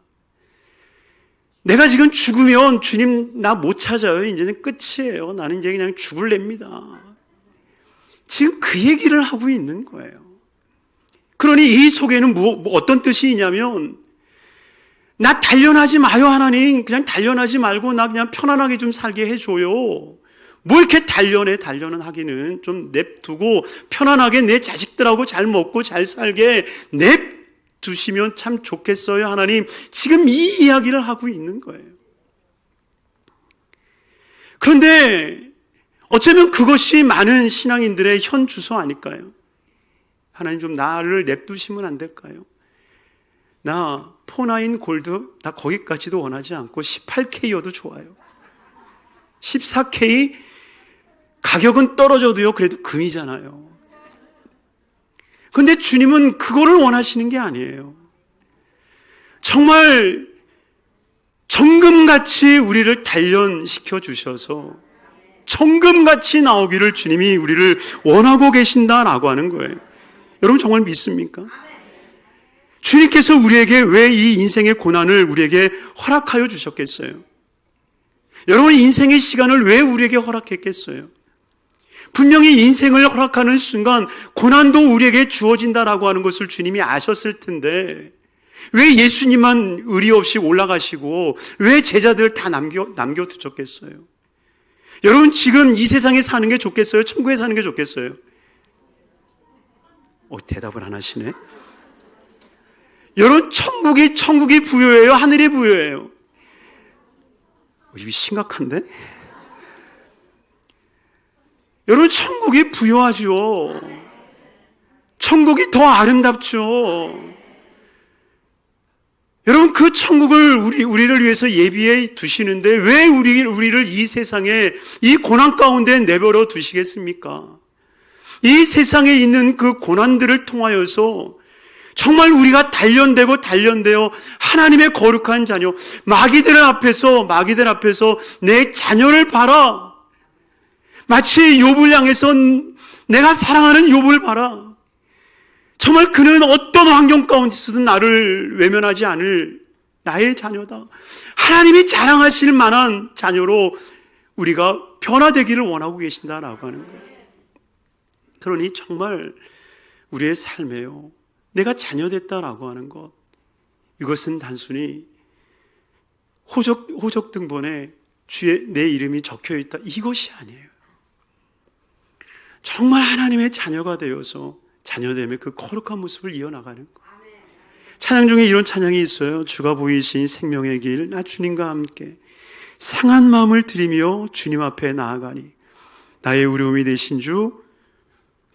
내가 지금 죽으면 주님 나 못 찾아요. 이제는 끝이에요. 나는 이제 그냥 죽을랍니다. 지금 그 얘기를 하고 있는 거예요. 그러니 이 속에는 어떤 뜻이 있냐면, 나 단련하지 마요 하나님. 그냥 단련하지 말고 나 그냥 편안하게 좀 살게 해줘요. 뭐 이렇게 단련은 하기는 좀 냅두고 편안하게 내 자식들하고 잘 먹고 잘 살게 냅두시면 참 좋겠어요 하나님. 지금 이 이야기를 하고 있는 거예요. 그런데 어쩌면 그것이 많은 신앙인들의 현 주소 아닐까요? 하나님, 좀 나를 냅두시면 안 될까요? 나 포나인 골드 나 거기까지도 원하지 않고 18K여도 좋아요. 14K 가격은 떨어져도요 그래도 금이잖아요. 그런데 주님은 그거를 원하시는 게 아니에요. 정말 정금같이 우리를 단련시켜 주셔서 정금같이 나오기를 주님이 우리를 원하고 계신다라고 하는 거예요. 여러분, 정말 믿습니까? 주님께서 우리에게 왜 이 인생의 고난을 우리에게 허락하여 주셨겠어요? 여러분, 인생의 시간을 왜 우리에게 허락했겠어요? 분명히 인생을 허락하는 순간 고난도 우리에게 주어진다라고 하는 것을 주님이 아셨을 텐데 왜 예수님만 의리 없이 올라가시고 왜 제자들 다 남겨두셨겠어요? 여러분, 지금 이 세상에 사는 게 좋겠어요? 천국에 사는 게 좋겠어요? 대답을 안 하시네. 여러분, 천국이 부여예요? 하늘이 부여예요? 이거 심각한데? 여러분, 천국이 부여하죠. 천국이 더 아름답죠. 여러분, 그 천국을 우리를 위해서 예비해 두시는데 왜 우리를 이 세상에 이 고난 가운데 내버려 두시겠습니까? 이 세상에 있는 그 고난들을 통하여서 정말 우리가 단련되어 하나님의 거룩한 자녀, 마귀들 앞에서 내 자녀를 봐라. 마치 욥을 향해서 내가 사랑하는 욥을 봐라. 정말 그는 어떤 환경 가운데서든 나를 외면하지 않을 나의 자녀다. 하나님이 자랑하실 만한 자녀로 우리가 변화되기를 원하고 계신다라고 하는 거예요. 그러니 정말 우리의 삶에요, 내가 자녀됐다라고 하는 것, 이것은 단순히 호적 등본에 내 이름이 적혀 있다, 이것이 아니에요. 정말 하나님의 자녀가 되어서 자녀됨의 그 거룩한 모습을 이어나가는 것. 찬양 중에 이런 찬양이 있어요. 주가 보이신 생명의 길, 나 주님과 함께 상한 마음을 드리며 주님 앞에 나아가니 나의 의로움이 되신 주,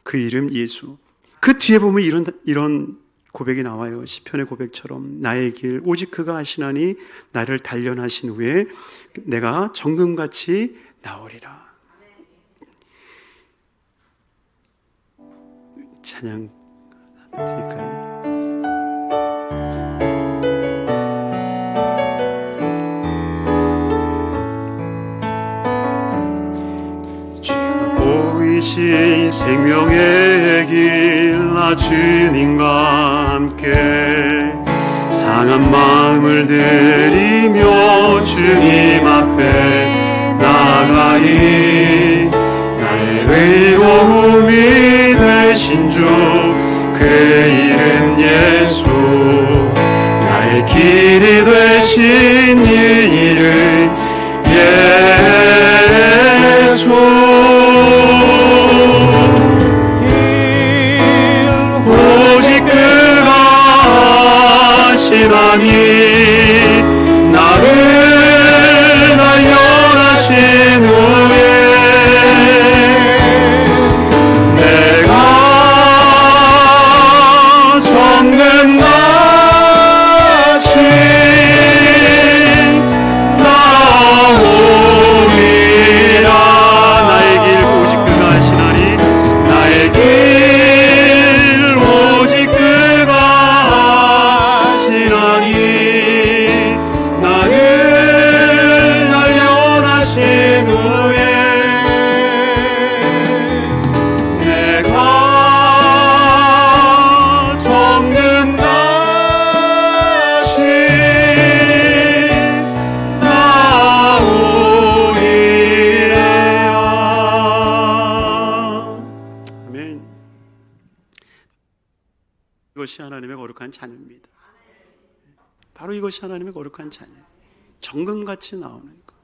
그 이름 예수. 그 뒤에 보면 이런 고백이 나와요. 시편의 고백처럼 나의 길 오직 그가 하시나니 나를 단련하신 후에 내가 정금같이 나오리라. 찬양 드릴까요? 보이신 생명의 길 나 주님과 함께 상한 마음을 들이며 주님 앞에 나가니 나의 의로움이 되신 주 그 이름 예수 나의 길이 되신 이 이름 예수 오직 그가 하시나니 나를 단련하신 후에 내가 정금같이 나오리라. 나의 길 오직 그가 하시나니 나의 길 오직 그가 하시나니 나를 단련하신 후에 내가 정금같이 나오리라. 아멘. 이것이 하나님의 거룩한 자녀입니다. 바로 이것이 하나님의 거룩한 자녀. 정금같이 나오는 것.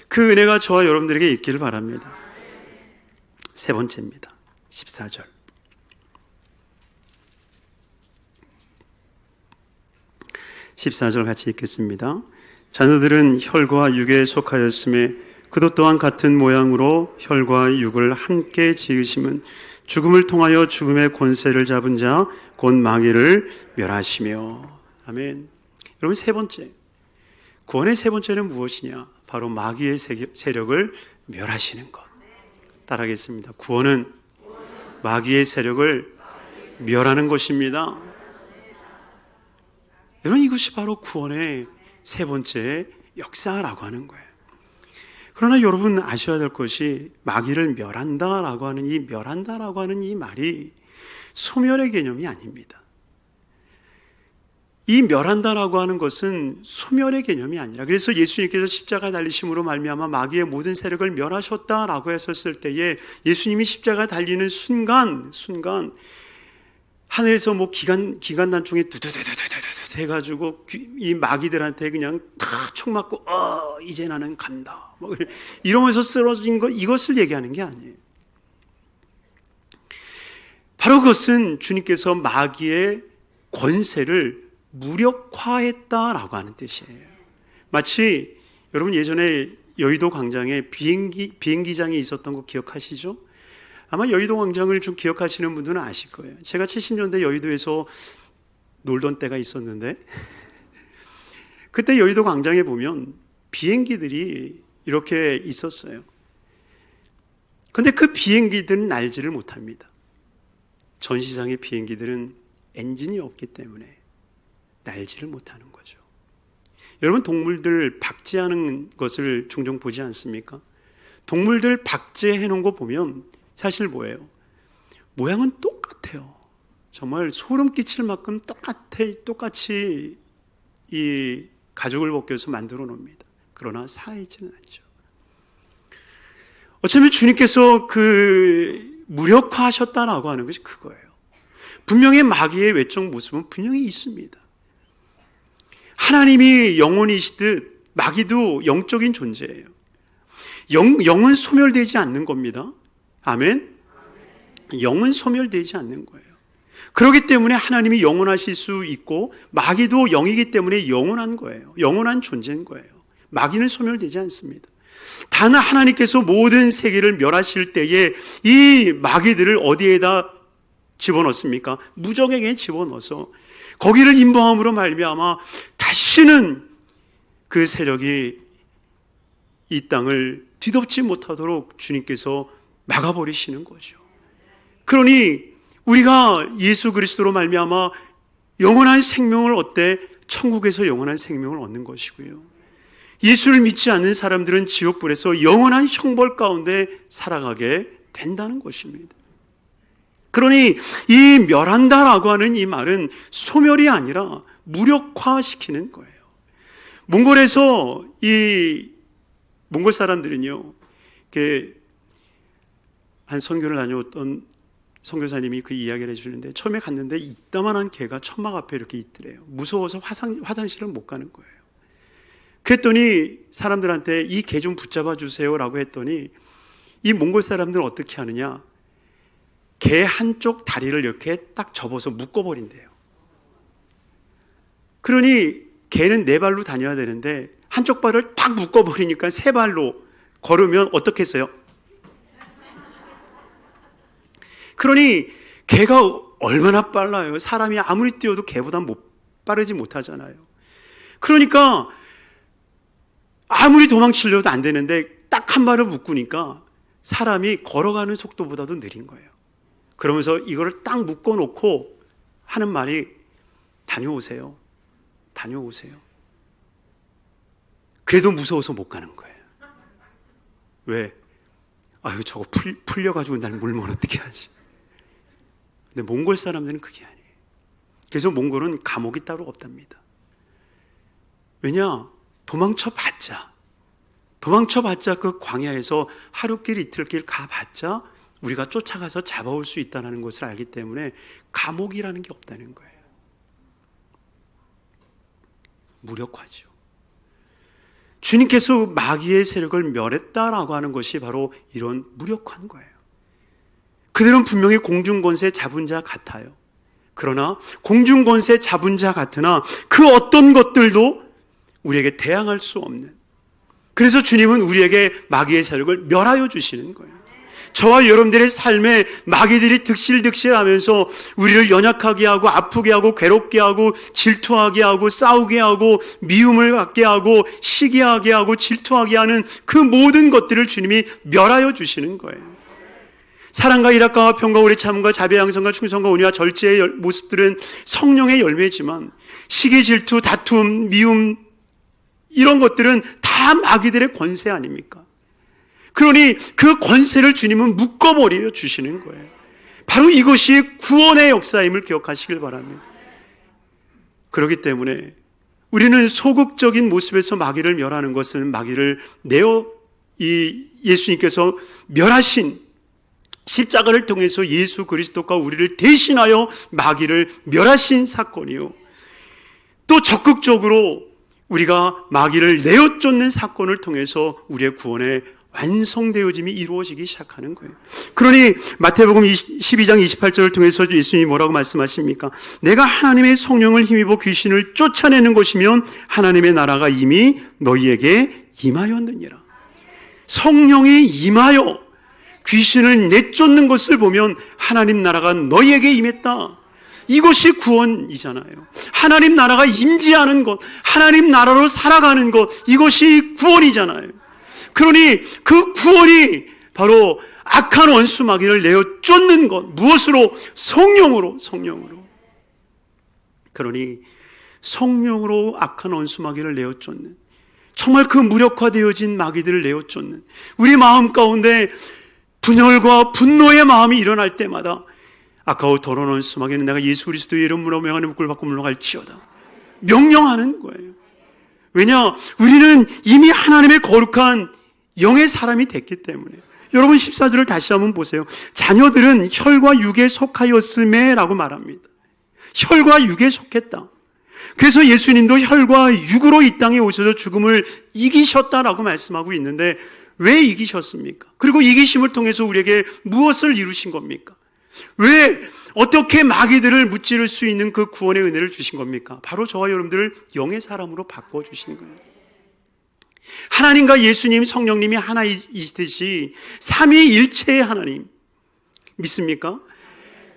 그 은혜가 저와 여러분들에게 있기를 바랍니다. 세 번째입니다. 14절. 14절 같이 읽겠습니다. 자녀들은 혈과 육에 속하였음에 그도 또한 같은 모양으로 혈과 육을 함께 지으심은 죽음을 통하여 죽음의 권세를 잡은 자 곧 마귀를 멸하시며. 아멘. 여러분, 세 번째, 구원의 세 번째는 무엇이냐? 바로 마귀의 세력을 멸하시는 것. 따라하겠습니다. 구원은 마귀의 세력을 멸하는 것입니다. 여러분, 이것이 바로 구원의 세 번째 역사라고 하는 거예요. 그러나 여러분 아셔야 될 것이 마귀를 멸한다라고 하는 이 말이 소멸의 개념이 아닙니다. 이 멸한다라고 하는 것은 소멸의 개념이 아니라, 그래서 예수님께서 십자가 달리심으로 말미암아 마귀의 모든 세력을 멸하셨다라고 했었을 때에 예수님이 십자가 달리는 순간 하늘에서 뭐 기관단총이 두두두두두두 해가지고 이 마귀들한테 그냥 탁 총 맞고 이제 나는 간다 뭐 이러면서 쓰러진 것, 이것을 얘기하는 게 아니에요. 바로 그것은 주님께서 마귀의 권세를 무력화했다라고 하는 뜻이에요. 마치 여러분 예전에 여의도 광장에 비행기장이 있었던 거 기억하시죠? 아마 여의도 광장을 좀 기억하시는 분들은 아실 거예요. 제가 70년대 여의도에서 놀던 때가 있었는데 그때 여의도 광장에 보면 비행기들이 이렇게 있었어요. 근데 그 비행기들은 날지를 못합니다. 전시장의 비행기들은 엔진이 없기 때문에 날지를 못하는 거죠. 여러분, 동물들 박제하는 것을 종종 보지 않습니까? 동물들 박제해 놓은 거 보면 사실 뭐예요? 모양은 똑같아요. 정말 소름 끼칠 만큼 똑같이 이 가죽을 벗겨서 만들어 놓습니다. 그러나 살아있지는 않죠. 어쩌면 주님께서 그 무력화하셨다라고 하는 것이 그거예요. 분명히 마귀의 외적 모습은 분명히 있습니다. 하나님이 영혼이시듯 마귀도 영적인 존재예요. 영은 소멸되지 않는 겁니다. 아멘. 영은 소멸되지 않는 거예요. 그렇기 때문에 하나님이 영원하실 수 있고 마귀도 영이기 때문에 영원한 거예요. 영원한 존재인 거예요. 마귀는 소멸되지 않습니다. 단 하나님께서 모든 세계를 멸하실 때에 이 마귀들을 어디에다 집어넣습니까? 무적에게 집어넣어서 거기를 인도함으로 말미암아 다시는 그 세력이 이 땅을 뒤덮지 못하도록 주님께서 막아버리시는 거죠. 그러니 우리가 예수 그리스도로 말미암아 영원한 생명을 얻되 천국에서 영원한 생명을 얻는 것이고요. 예수를 믿지 않는 사람들은 지옥불에서 영원한 형벌 가운데 살아가게 된다는 것입니다. 그러니 이 멸한다라고 하는 이 말은 소멸이 아니라 무력화시키는 거예요. 몽골에서 이 몽골 사람들은요, 한 선교를 다녀왔던 선교사님이 그 이야기를 해주는데 처음에 갔는데 이따만한 개가 천막 앞에 이렇게 있더래요. 무서워서 화장실을 못 가는 거예요. 그랬더니 사람들한테 이 개 좀 붙잡아 주세요 라고 했더니 이 몽골 사람들은 어떻게 하느냐, 개 한쪽 다리를 이렇게 딱 접어서 묶어버린대요. 그러니 개는 네 발로 다녀야 되는데 한쪽 발을 딱 묶어버리니까 세 발로 걸으면 어떻겠어요? 그러니 개가 얼마나 빨라요. 사람이 아무리 뛰어도 개보다 빠르지 못하잖아요. 그러니까 아무리 도망치려도 안 되는데 딱 한 발을 묶으니까 사람이 걸어가는 속도보다도 느린 거예요. 그러면서 이거를 딱 묶어놓고 하는 말이 다녀오세요. 다녀오세요. 그래도 무서워서 못 가는 거예요. 왜? 아유, 저거 풀려가지고 날 물면 어떻게 하지? 근데 몽골 사람들은 그게 아니에요. 그래서 몽골은 감옥이 따로 없답니다. 왜냐? 도망쳐봤자 그 광야에서 하루길 이틀길 가봤자 우리가 쫓아가서 잡아올 수 있다는 것을 알기 때문에 감옥이라는 게 없다는 거예요. 무력화죠. 주님께서 마귀의 세력을 멸했다라고 하는 것이 바로 이런 무력화인 거예요. 그들은 분명히 공중권세 잡은 자 같아요. 그러나 공중권세 잡은 자 같으나 그 어떤 것들도 우리에게 대항할 수 없는, 그래서 주님은 우리에게 마귀의 세력을 멸하여 주시는 거예요. 저와 여러분들의 삶에 마귀들이 득실득실하면서 우리를 연약하게 하고 아프게 하고 괴롭게 하고 질투하게 하고 싸우게 하고 미움을 갖게 하고 시기하게 하고 질투하게 하는 그 모든 것들을 주님이 멸하여 주시는 거예요. 사랑과 일합과 평과 오래 참음과 자비 양성과 충성과 온유와 절제의 모습들은 성령의 열매지만 시기 질투 다툼 미움 이런 것들은 다 마귀들의 권세 아닙니까? 그러니 그 권세를 주님은 묶어버려 주시는 거예요. 바로 이것이 구원의 역사임을 기억하시길 바랍니다. 그렇기 때문에 우리는 소극적인 모습에서 마귀를 멸하는 것은 마귀를 예수님께서 멸하신 십자가를 통해서 예수 그리스도가 우리를 대신하여 마귀를 멸하신 사건이요, 또 적극적으로 우리가 마귀를 내어쫓는 사건을 통해서 우리의 구원의 완성되어짐이 이루어지기 시작하는 거예요. 그러니 마태복음 12장 28절을 통해서 예수님이 뭐라고 말씀하십니까? 내가 하나님의 성령을 힘입어 귀신을 쫓아내는 것이면 하나님의 나라가 이미 너희에게 임하였느니라. 성령이 임하여 귀신을 내쫓는 것을 보면 하나님 나라가 너희에게 임했다. 이것이 구원이잖아요. 하나님 나라가 임재하는 것, 하나님 나라로 살아가는 것, 이것이 구원이잖아요. 그러니 그 구원이 바로 악한 원수 마귀를 내어 쫓는 것. 무엇으로? 성령으로. 그러니 성령으로 악한 원수 마귀를 내어 쫓는, 정말 그 무력화되어진 마귀들을 내어 쫓는, 우리 마음 가운데 분열과 분노의 마음이 일어날 때마다 아까워 더러운 원수 마귀는 내가 예수 그리스도의 이름으로 명하는 묶을 받고 물러갈지어다 명령하는 거예요. 왜냐? 우리는 이미 하나님의 거룩한 영의 사람이 됐기 때문에. 여러분 14절을 다시 한번 보세요. 자녀들은 혈과 육에 속하였음에 라고 말합니다. 혈과 육에 속했다. 그래서 예수님도 혈과 육으로 이 땅에 오셔서 죽음을 이기셨다라고 말씀하고 있는데 왜 이기셨습니까? 그리고 이기심을 통해서 우리에게 무엇을 이루신 겁니까? 왜 어떻게 마귀들을 무찌를 수 있는 그 구원의 은혜를 주신 겁니까? 바로 저와 여러분들을 영의 사람으로 바꿔주시는 거예요. 하나님과 예수님, 성령님이 하나이시듯이 삼위일체의 하나님 믿습니까?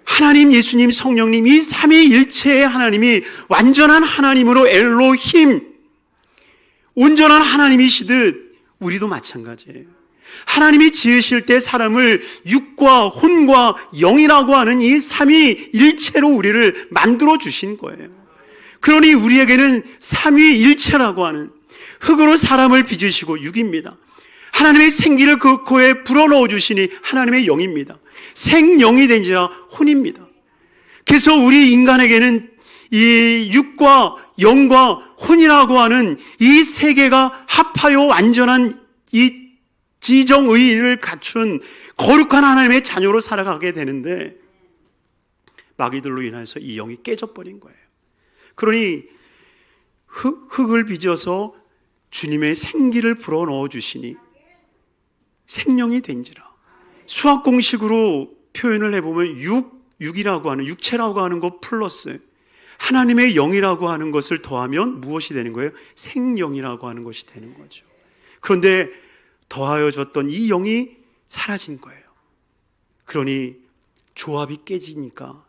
하나님, 예수님, 성령님 이 삼위일체의 하나님이 완전한 하나님으로 엘로힘, 온전한 하나님이시듯 우리도 마찬가지예요. 하나님이 지으실 때 사람을 육과 혼과 영이라고 하는 이 삼위일체로 우리를 만들어 주신 거예요. 그러니 우리에게는 삼위일체라고 하는 흙으로 사람을 빚으시고 육입니다. 하나님의 생기를 그 코에 불어넣어 주시니 하나님의 영입니다. 생영이 된지라 혼입니다. 그래서 우리 인간에게는 이 육과 영과 혼이라고 하는 이 세 개가 합하여 완전한 이 지정의를 갖춘 거룩한 하나님의 자녀로 살아가게 되는데 마귀들로 인해서 이 영이 깨져버린 거예요. 그러니 흙을 빚어서 주님의 생기를 불어넣어 주시니 생명이 된지라. 수학 공식으로 표현을 해보면 육이라고 하는, 육체라고 하는 것 플러스 하나님의 영이라고 하는 것을 더하면 무엇이 되는 거예요? 생영이라고 하는 것이 되는 거죠. 그런데 더하여졌던 이 영이 사라진 거예요. 그러니 조합이 깨지니까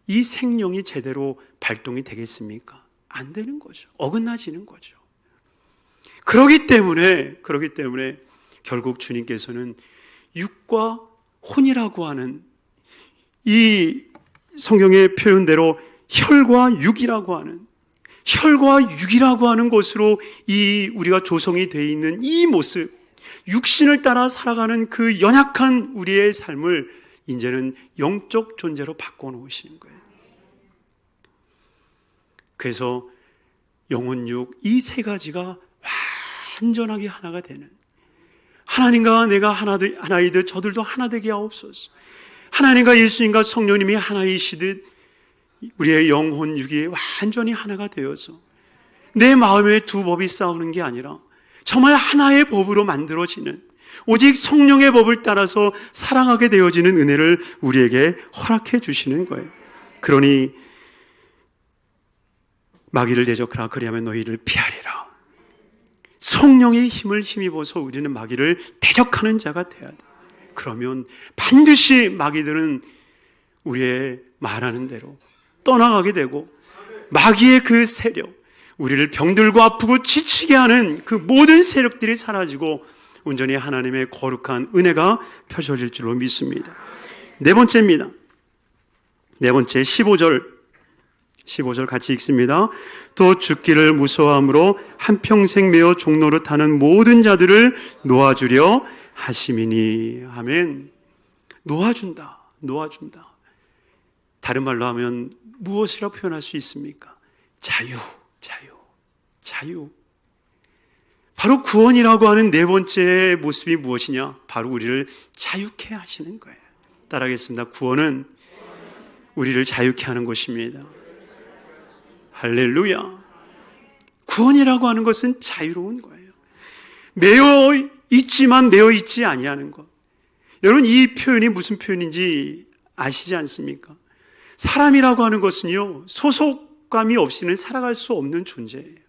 이 생명이 제대로 발동이 되겠습니까? 안 되는 거죠. 어긋나지는 거죠. 그렇기 때문에 결국 주님께서는 육과 혼이라고 하는 이 성경의 표현대로 혈과 육이라고 하는 것으로 이 우리가 조성이 되어 있는 이 모습, 육신을 따라 살아가는 그 연약한 우리의 삶을 이제는 영적 존재로 바꿔놓으시는 거예요. 그래서 영혼, 육, 이 세 가지가 완전하게 하나가 되는, 하나님과 내가 하나이듯 저들도 하나 되게 하옵소서. 하나님과 예수님과 성령님이 하나이시듯 우리의 영혼, 육이 완전히 하나가 되어서 내 마음에 두 법이 싸우는 게 아니라 정말 하나의 법으로 만들어지는, 오직 성령의 법을 따라서 살아가게 되어지는 은혜를 우리에게 허락해 주시는 거예요. 그러니 마귀를 대적하라, 그리하면 너희를 피하리라. 성령의 힘을 힘입어서 우리는 마귀를 대적하는 자가 되어야 돼. 그러면 반드시 마귀들은 우리의 말하는 대로 떠나가게 되고, 마귀의 그 세력, 우리를 병들고 아프고 지치게 하는 그 모든 세력들이 사라지고 온전히 하나님의 거룩한 은혜가 펼쳐질 줄로 믿습니다. 네 번째입니다. 네 번째 15절 같이 읽습니다. 또 죽기를 무서워함으로 한평생 매어 종노릇하는 모든 자들을 놓아주려 하심이니. 아멘. 놓아준다. 다른 말로 하면 무엇이라 표현할 수 있습니까? 자유. 바로 구원이라고 하는 네 번째 모습이 무엇이냐? 바로 우리를 자유케 하시는 거예요. 따라하겠습니다. 구원은 우리를 자유케 하는 것입니다. 할렐루야. 구원이라고 하는 것은 자유로운 거예요. 매여 있지만 매여 있지 아니하는 것. 여러분, 이 표현이 무슨 표현인지 아시지 않습니까? 사람이라고 하는 것은요, 소속감이 없이는 살아갈 수 없는 존재예요.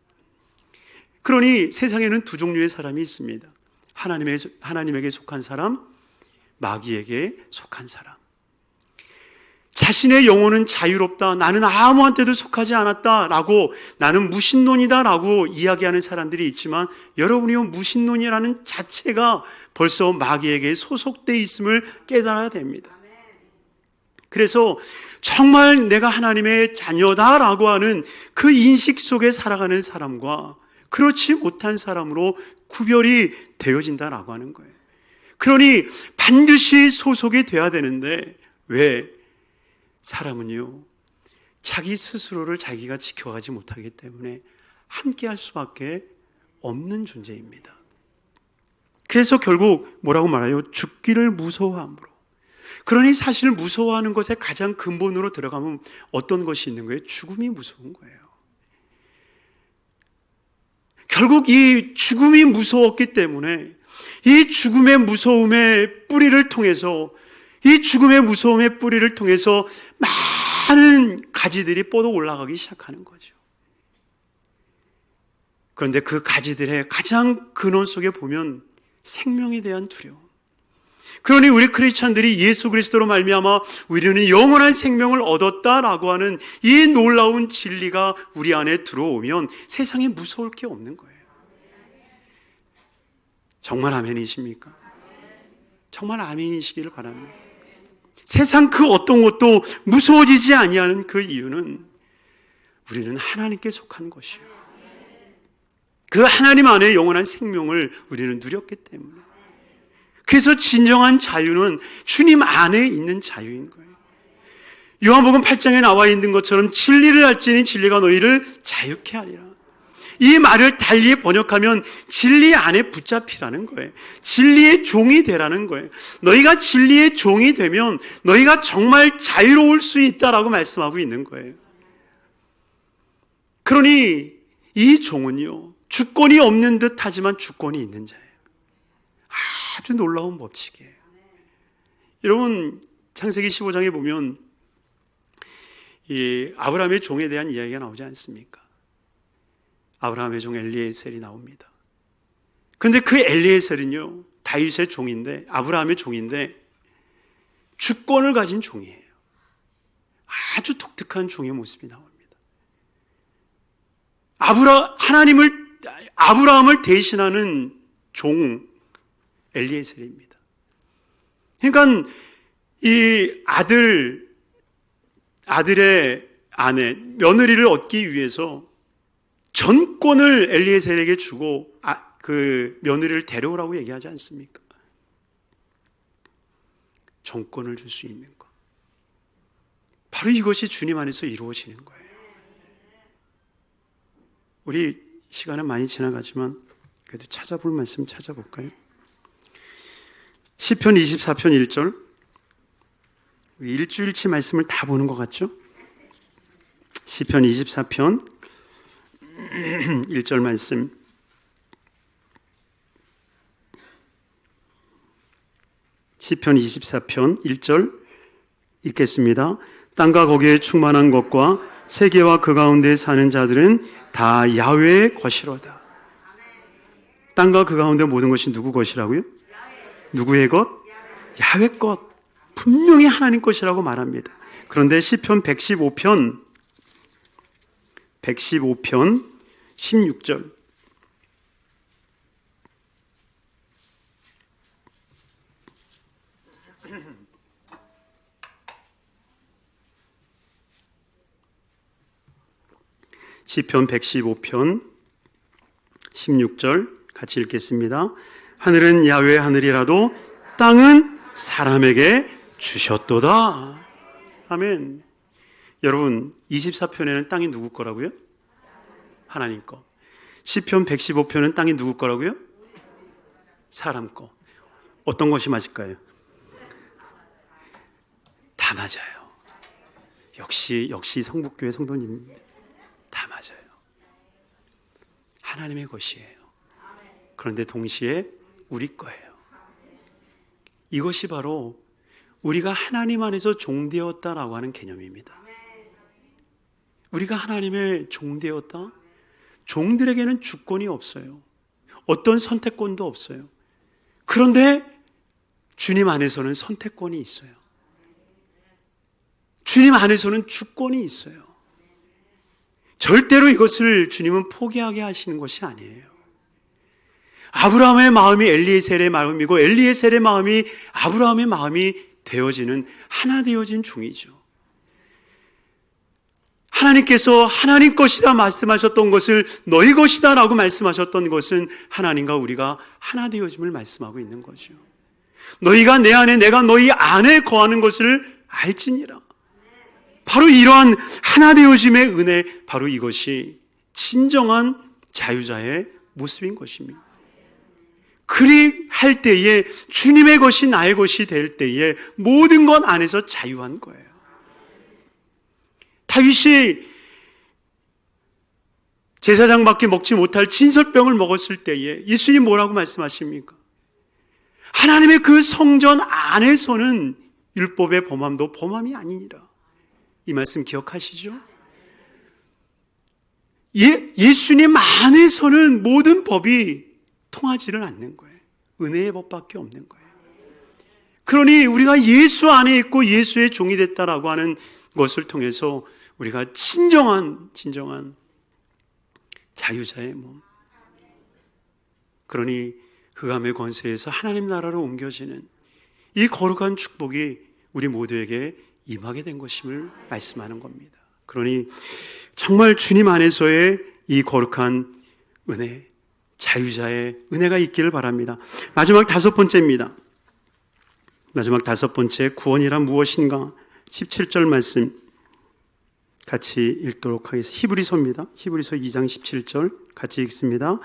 그러니 세상에는 두 종류의 사람이 있습니다. 하나님에게 속한 사람, 마귀에게 속한 사람. 자신의 영혼은 자유롭다, 나는 아무한테도 속하지 않았다 라고, 나는 무신론이다 라고 이야기하는 사람들이 있지만, 여러분이요, 무신론이라는 자체가 벌써 마귀에게 소속되어 있음을 깨달아야 됩니다. 그래서 정말 내가 하나님의 자녀다라고 하는 그 인식 속에 살아가는 사람과 그렇지 못한 사람으로 구별이 되어진다라고 하는 거예요. 그러니 반드시 소속이 돼야 되는데, 왜? 사람은요, 자기 스스로를 자기가 지켜가지 못하기 때문에 함께 할 수밖에 없는 존재입니다. 그래서 결국 뭐라고 말해요? 죽기를 무서워함으로. 그러니 사실 무서워하는 것의 가장 근본으로 들어가면 어떤 것이 있는 거예요? 죽음이 무서운 거예요. 결국 이 죽음이 무서웠기 때문에 이 죽음의 무서움의 뿌리를 통해서 이 죽음의 무서움의 뿌리를 통해서 많은 가지들이 뻗어 올라가기 시작하는 거죠. 그런데 그 가지들의 가장 근원 속에 보면 생명에 대한 두려움. 그러니 우리 크리스찬들이 예수 그리스도로 말미암아 우리는 영원한 생명을 얻었다라고 하는 이 놀라운 진리가 우리 안에 들어오면 세상에 무서울 게 없는 거예요. 정말 아멘이십니까? 정말 아멘이시기를 바랍니다. 세상 그 어떤 것도 무서워지지 아니하는 그 이유는 우리는 하나님께 속한 것이에요. 그 하나님 안에 영원한 생명을 우리는 누렸기 때문에. 그래서 진정한 자유는 주님 안에 있는 자유인 거예요. 요한복음 8장에 나와 있는 것처럼 진리를 알지니 진리가 너희를 자유케 하리라. 이 말을 달리 번역하면 진리 안에 붙잡히라는 거예요. 진리의 종이 되라는 거예요. 너희가 진리의 종이 되면 너희가 정말 자유로울 수 있다라고 말씀하고 있는 거예요. 그러니 이 종은요, 주권이 없는 듯 하지만 주권이 있는 자예요. 아주 놀라운 법칙이에요. 여러분, 창세기 15장에 보면 이 아브라함의 종에 대한 이야기가 나오지 않습니까? 아브라함의 종 엘리에셀이 나옵니다. 그런데 그 엘리에셀은요, 다윗의 종인데, 아브라함의 종인데 주권을 가진 종이에요. 아주 독특한 종의 모습이 나옵니다. 아브라함을 대신하는 종 엘리에셀입니다. 그러니까 이 아들의 아내, 며느리를 얻기 위해서 전권을 엘리에셀에게 주고 그 며느리를 데려오라고 얘기하지 않습니까? 정권을 줄 수 있는 것. 바로 이것이 주님 안에서 이루어지는 거예요. 우리 시간은 많이 지나가지만 그래도 찾아볼 말씀 찾아볼까요? 시편 24편 1절. 일주일치 말씀을 다 보는 것 같죠? 시편 24편 1절 말씀. 시편 24편 1절 읽겠습니다. 땅과 거기에 충만한 것과 세계와 그 가운데 사는 자들은 다 야훼의 것이로다. 땅과 그 가운데 모든 것이 누구 것이라고요? 누구의 것? 야훼 것. 분명히 하나님 것이라고 말합니다. 그런데 시편 115편 16절. 시편 115편 16절 같이 읽겠습니다. 하늘은 야훼의 하늘이라도 땅은 사람에게 주셨도다. 아멘. 여러분, 24편에는 땅이 누구 거라고요? 하나님 거. 시편 115편은 땅이 누구 거라고요? 사람 거. 어떤 것이 맞을까요? 다 맞아요. 역시 성북교회 성도님 다 맞아요. 하나님의 것이에요. 그런데 동시에 우리 거예요. 이것이 바로 우리가 하나님 안에서 종되었다라고 하는 개념입니다. 우리가 하나님의 종되었다? 종들에게는 주권이 없어요. 어떤 선택권도 없어요. 그런데 주님 안에서는 선택권이 있어요. 주님 안에서는 주권이 있어요. 절대로 이것을 주님은 포기하게 하시는 것이 아니에요. 아브라함의 마음이 엘리에셀의 마음이고 엘리에셀의 마음이 아브라함의 마음이 되어지는 하나 되어진 종이죠. 하나님께서 하나님 것이라 말씀하셨던 것을 너희 것이다 라고 말씀하셨던 것은 하나님과 우리가 하나 되어짐을 말씀하고 있는 거죠. 너희가 내 안에 내가 너희 안에 거하는 것을 알지니라. 바로 이러한 하나 되어짐의 은혜, 바로 이것이 진정한 자유자의 모습인 것입니다. 그리 할 때에 주님의 것이 나의 것이 될 때에 모든 것 안에서 자유한 거예요. 다윗이 제사장밖에 먹지 못할 진설병을 먹었을 때에 예수님 뭐라고 말씀하십니까? 하나님의 그 성전 안에서는 율법의 범함도 범함이 아니니라. 이 말씀 기억하시죠? 예수님 안에서는 모든 법이 통하지를 않는 거예요. 은혜의 법밖에 없는 거예요. 그러니 우리가 예수 안에 있고 예수의 종이 됐다라고 하는 것을 통해서 우리가 진정한 자유자의 몸, 그러니 흑암의 권세에서 하나님 나라로 옮겨지는 이 거룩한 축복이 우리 모두에게 임하게 된 것임을 말씀하는 겁니다. 그러니 정말 주님 안에서의 이 거룩한 은혜, 자유자의 은혜가 있기를 바랍니다. 마지막 5번째입니다. 마지막 5번째, 구원이란 무엇인가? 17절 말씀 같이 읽도록 하겠습니다. 히브리서입니다. 히브리서 2장 17절 같이 읽습니다.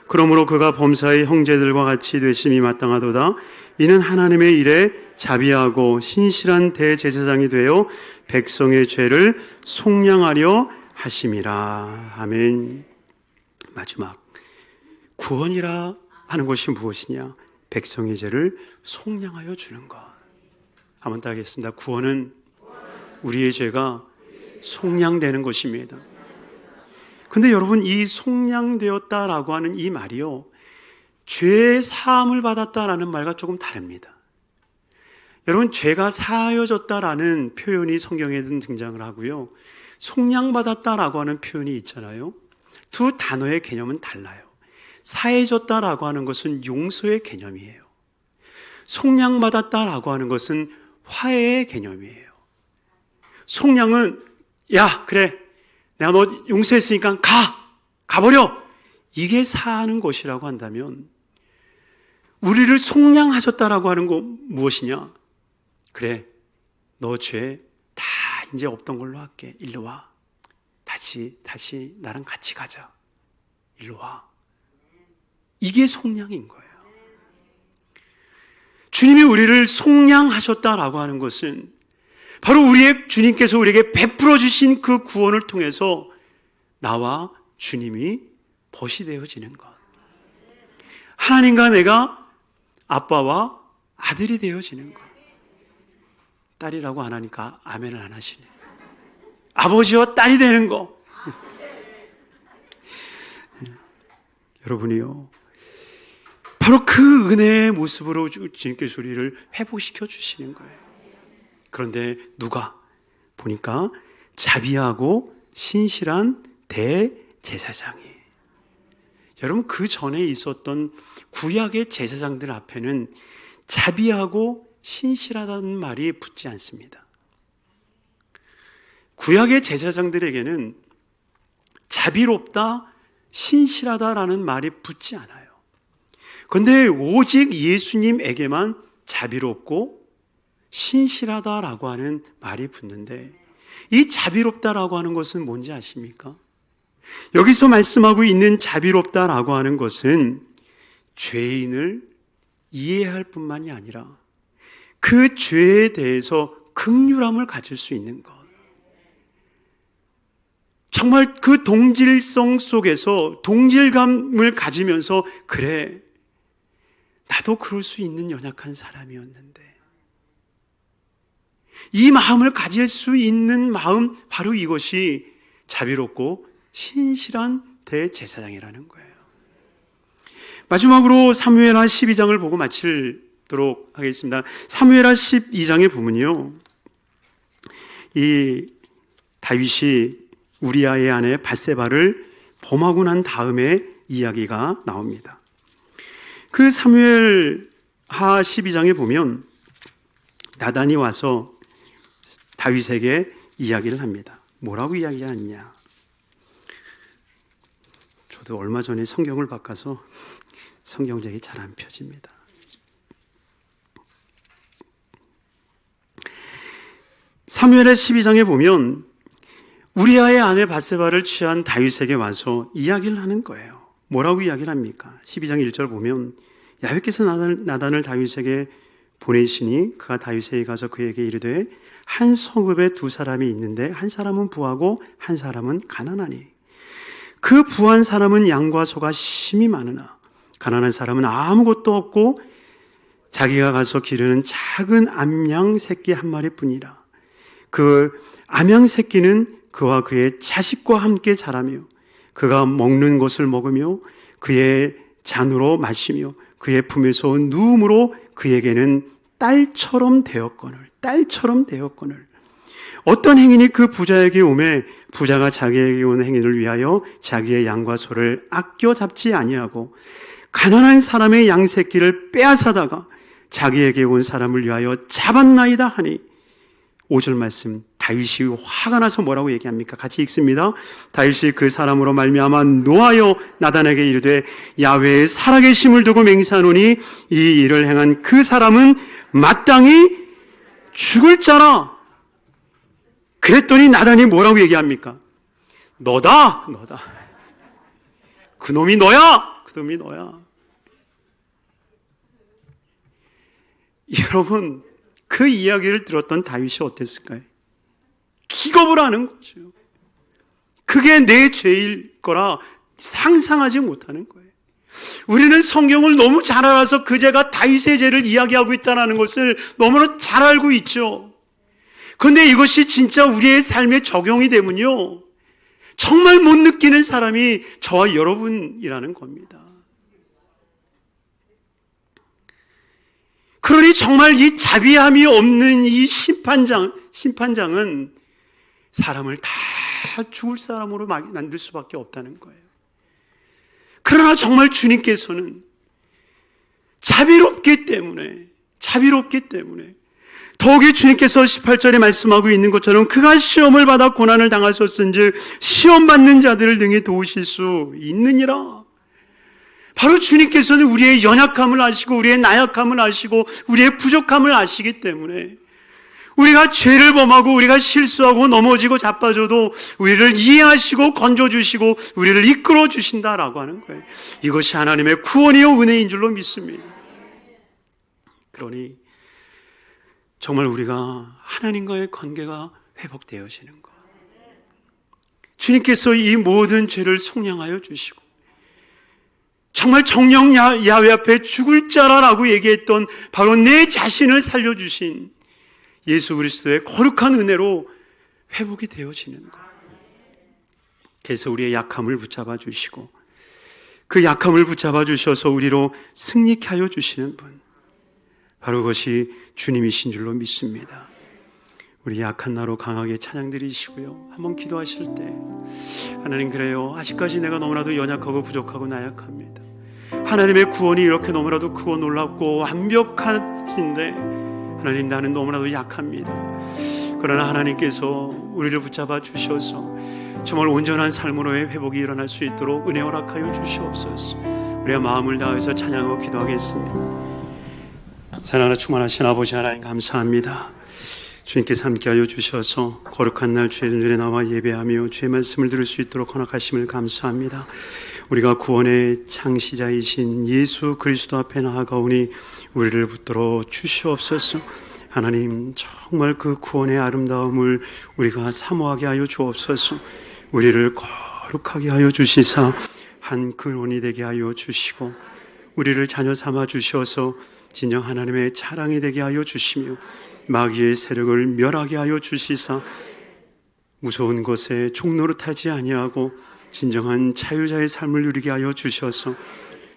그러므로 그가 범사의 형제들과 같이 되심이 마땅하도다. 이는 하나님의 일에 자비하고 신실한 대제사장이 되어 백성의 죄를 속량하려 하심이라. 아멘. 마지막, 구원이라 하는 것이 무엇이냐? 백성의 죄를 속량하여 주는 것. 한번 더 하겠습니다. 구원은 우리의 죄가 속량되는 것입니다. 근데 여러분, 이 속량되었다라고 하는 이 말이요, 죄 사함을 받았다라는 말과 조금 다릅니다. 여러분, 죄가 사하여졌다라는 표현이 성경에 등장을 하고요, 속량받았다라고 하는 표현이 있잖아요. 두 단어의 개념은 달라요. 사해졌다라고 하는 것은 용서의 개념이에요. 속량받았다라고 하는 것은 화해의 개념이에요. 속량은 야, 그래, 내가 너 용서했으니까 가버려, 이게 사하는 것이라고 한다면, 우리를 속량하셨다라고 하는 거 무엇이냐? 그래, 너 죄 다 이제 없던 걸로 할게. 일로 와. 다시 나랑 같이 가자. 일로 와. 이게 속량인 거예요. 주님이 우리를 속량하셨다라고 하는 것은 바로 우리의 주님께서 우리에게 베풀어 주신 그 구원을 통해서 나와 주님이 벗이 되어지는 것. 하나님과 내가 아빠와 아들이 되어지는 것. 딸이라고 안 하니까 아멘을 안 하시네. 아버지와 딸이 되는 것. 여러분이요, 바로 그 은혜의 모습으로 주님께서 우리를 회복시켜 주시는 거예요. 그런데 누가? 보니까 자비하고 신실한 대제사장이. 여러분, 그 전에 있었던 구약의 제사장들 앞에는 자비하고 신실하다는 말이 붙지 않습니다. 구약의 제사장들에게는 자비롭다, 신실하다라는 말이 붙지 않아요. 그런데 오직 예수님에게만 자비롭고 신실하다라고 하는 말이 붙는데, 이 자비롭다라고 하는 것은 뭔지 아십니까? 여기서 말씀하고 있는 자비롭다라고 하는 것은 죄인을 이해할 뿐만이 아니라 그 죄에 대해서 긍휼함을 가질 수 있는 것. 정말 그 동질성 속에서 동질감을 가지면서, 그래, 나도 그럴 수 있는 연약한 사람이었는데, 이 마음을 가질 수 있는 마음, 바로 이것이 자비롭고 신실한 대제사장이라는 거예요. 마지막으로 사무엘하 12장을 보고 마치도록 하겠습니다. 사무엘하 12장에 보면요, 이 다윗이 우리아의 아내 밧세바를 범하고 난 다음에 이야기가 나옵니다. 그 사무엘하 12장에 보면 나단이 와서 다윗에게 이야기를 합니다. 뭐라고 이야기하느냐? 저도 얼마 전에 성경을 바꿔서 성경책이 잘 안 펴집니다. 사무엘하 12장에 보면 우리아의 아내 밧세바를 취한 다윗에게 와서 이야기를 하는 거예요. 뭐라고 이야기를 합니까? 12장 1절 보면 야훼께서 나단을 다윗에게 보내시니 그가 다윗에게 가서 그에게 이르되 한 성읍에 두 사람이 있는데 한 사람은 부하고 한 사람은 가난하니 그 부한 사람은 양과 소가 심히 많으나 가난한 사람은 아무것도 없고 자기가 가서 기르는 작은 암양 새끼 한 마리뿐이라. 그 암양 새끼는 그와 그의 자식과 함께 자라며 그가 먹는 것을 먹으며 그의 잔으로 마시며 그의 품에서 누움으로 그에게는 딸처럼 되었거늘 어떤 행인이 그 부자에게 오매 부자가 자기에게 온 행인을 위하여 자기의 양과 소를 아껴 잡지 아니하고 가난한 사람의 양 새끼를 빼앗아다가 자기에게 온 사람을 위하여 잡았나이다 하니 5절 말씀, 다윗이 화가 나서 뭐라고 얘기합니까? 같이 읽습니다. 다윗이 그 사람으로 말미암아 노하여 나단에게 이르되 야훼의 살아계심을 두고 맹세하노니 이 일을 행한 그 사람은 마땅히 죽을 자라. 그랬더니 나단이 뭐라고 얘기합니까? 너다. 그놈이 너야. 여러분, 그 이야기를 들었던 다윗이 어땠을까요? 기겁을 하는 거죠. 그게 내 죄일 거라 상상하지 못하는 거예요. 우리는 성경을 너무 잘 알아서 그 죄가 다윗의 죄를 이야기하고 있다는 것을 너무나 잘 알고 있죠. 그런데 이것이 진짜 우리의 삶에 적용이 되면요, 정말 못 느끼는 사람이 저와 여러분이라는 겁니다. 그러니 정말 이 자비함이 없는 이 심판장은 사람을 다 죽을 사람으로 만들 수밖에 없다는 거예요. 그러나 정말 주님께서는 자비롭기 때문에 더욱이 주님께서 18절에 말씀하고 있는 것처럼 그가 시험을 받아 고난을 당하셨은즉 시험 받는 자들을 능히 도우실 수 있느니라. 바로 주님께서는 우리의 연약함을 아시고 우리의 나약함을 아시고 우리의 부족함을 아시기 때문에 우리가 죄를 범하고 우리가 실수하고 넘어지고 자빠져도 우리를 이해하시고 건져주시고 우리를 이끌어 주신다라고 하는 거예요. 이것이 하나님의 구원이요 은혜인 줄로 믿습니다. 그러니 정말 우리가 하나님과의 관계가 회복되어지는 것, 주님께서 이 모든 죄를 속량하여 주시고 정말 정령 야훼 앞에 죽을 자라라고 얘기했던 바로 내 자신을 살려주신 예수 그리스도의 거룩한 은혜로 회복이 되어지는 것. 그래서 우리의 약함을 붙잡아 주시고 그 약함을 붙잡아 주셔서 우리로 승리케 하여 주시는 분, 바로 그것이 주님이신 줄로 믿습니다. 우리 약한 나로 강하게 찬양 드리시고요, 한번 기도하실 때 하나님, 그래요, 아직까지 내가 너무나도 연약하고 부족하고 나약합니다. 하나님의 구원이 이렇게 너무나도 크고 놀랍고 완벽하신데 하나님, 나는 너무나도 약합니다. 그러나 하나님께서 우리를 붙잡아 주셔서 정말 온전한 삶으로의 회복이 일어날 수 있도록 은혜 허락하여 주시옵소서. 우리의 마음을 다해서 찬양하고 기도하겠습니다. 사랑하는 충만하신 아버지 하나님, 감사합니다. 주님께서 함께하여 주셔서 거룩한 날 주의 전에 나와 예배하며 주의 말씀을 들을 수 있도록 허락하심을 감사합니다. 우리가 구원의 창시자이신 예수 그리스도 앞에 나아가오니 우리를 붙들어 주시옵소서. 하나님, 정말 그 구원의 아름다움을 우리가 사모하게 하여 주옵소서. 우리를 거룩하게 하여 주시사 한 근원이 되게 하여 주시고 우리를 자녀 삼아 주셔서 진정 하나님의 자랑이 되게 하여 주시며 마귀의 세력을 멸하게 하여 주시사 무서운 것에 종노릇하지 아니하고 진정한 자유자의 삶을 누리게 하여 주셔서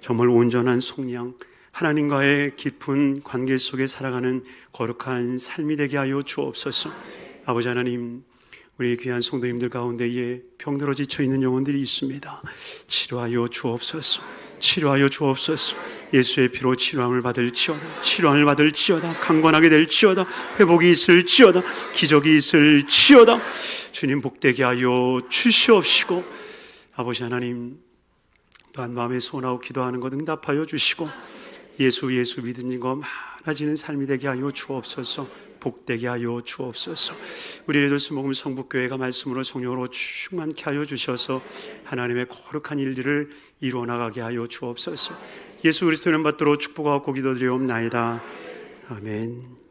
정말 온전한 속량, 하나님과의 깊은 관계 속에 살아가는 거룩한 삶이 되게 하여 주옵소서. 아버지 하나님, 우리 귀한 성도님들 가운데에 병들어 지쳐 있는 영혼들이 있습니다. 치료하여 주옵소서. 치료하여 주옵소서. 예수의 피로 치료함을 받을지어다. 강건하게 될지어다. 회복이 있을지어다. 기적이 있을지어다. 주님, 복되게 하여 주시옵시고 아버지 하나님, 또한 마음에 소원하고 기도하는 것 응답하여 주시고 예수 믿는 것 많아지는 삶이 되게 하여 주옵소서. 복되게 하여 주옵소서. 우리 에더스 모금 성북교회가 말씀으로 성령으로 충만케 하여 주셔서 하나님의 거룩한 일들을 이루어 나가게 하여 주옵소서. 예수 그리스도는 받들어 축복하고 기도드리옵나이다. 아멘.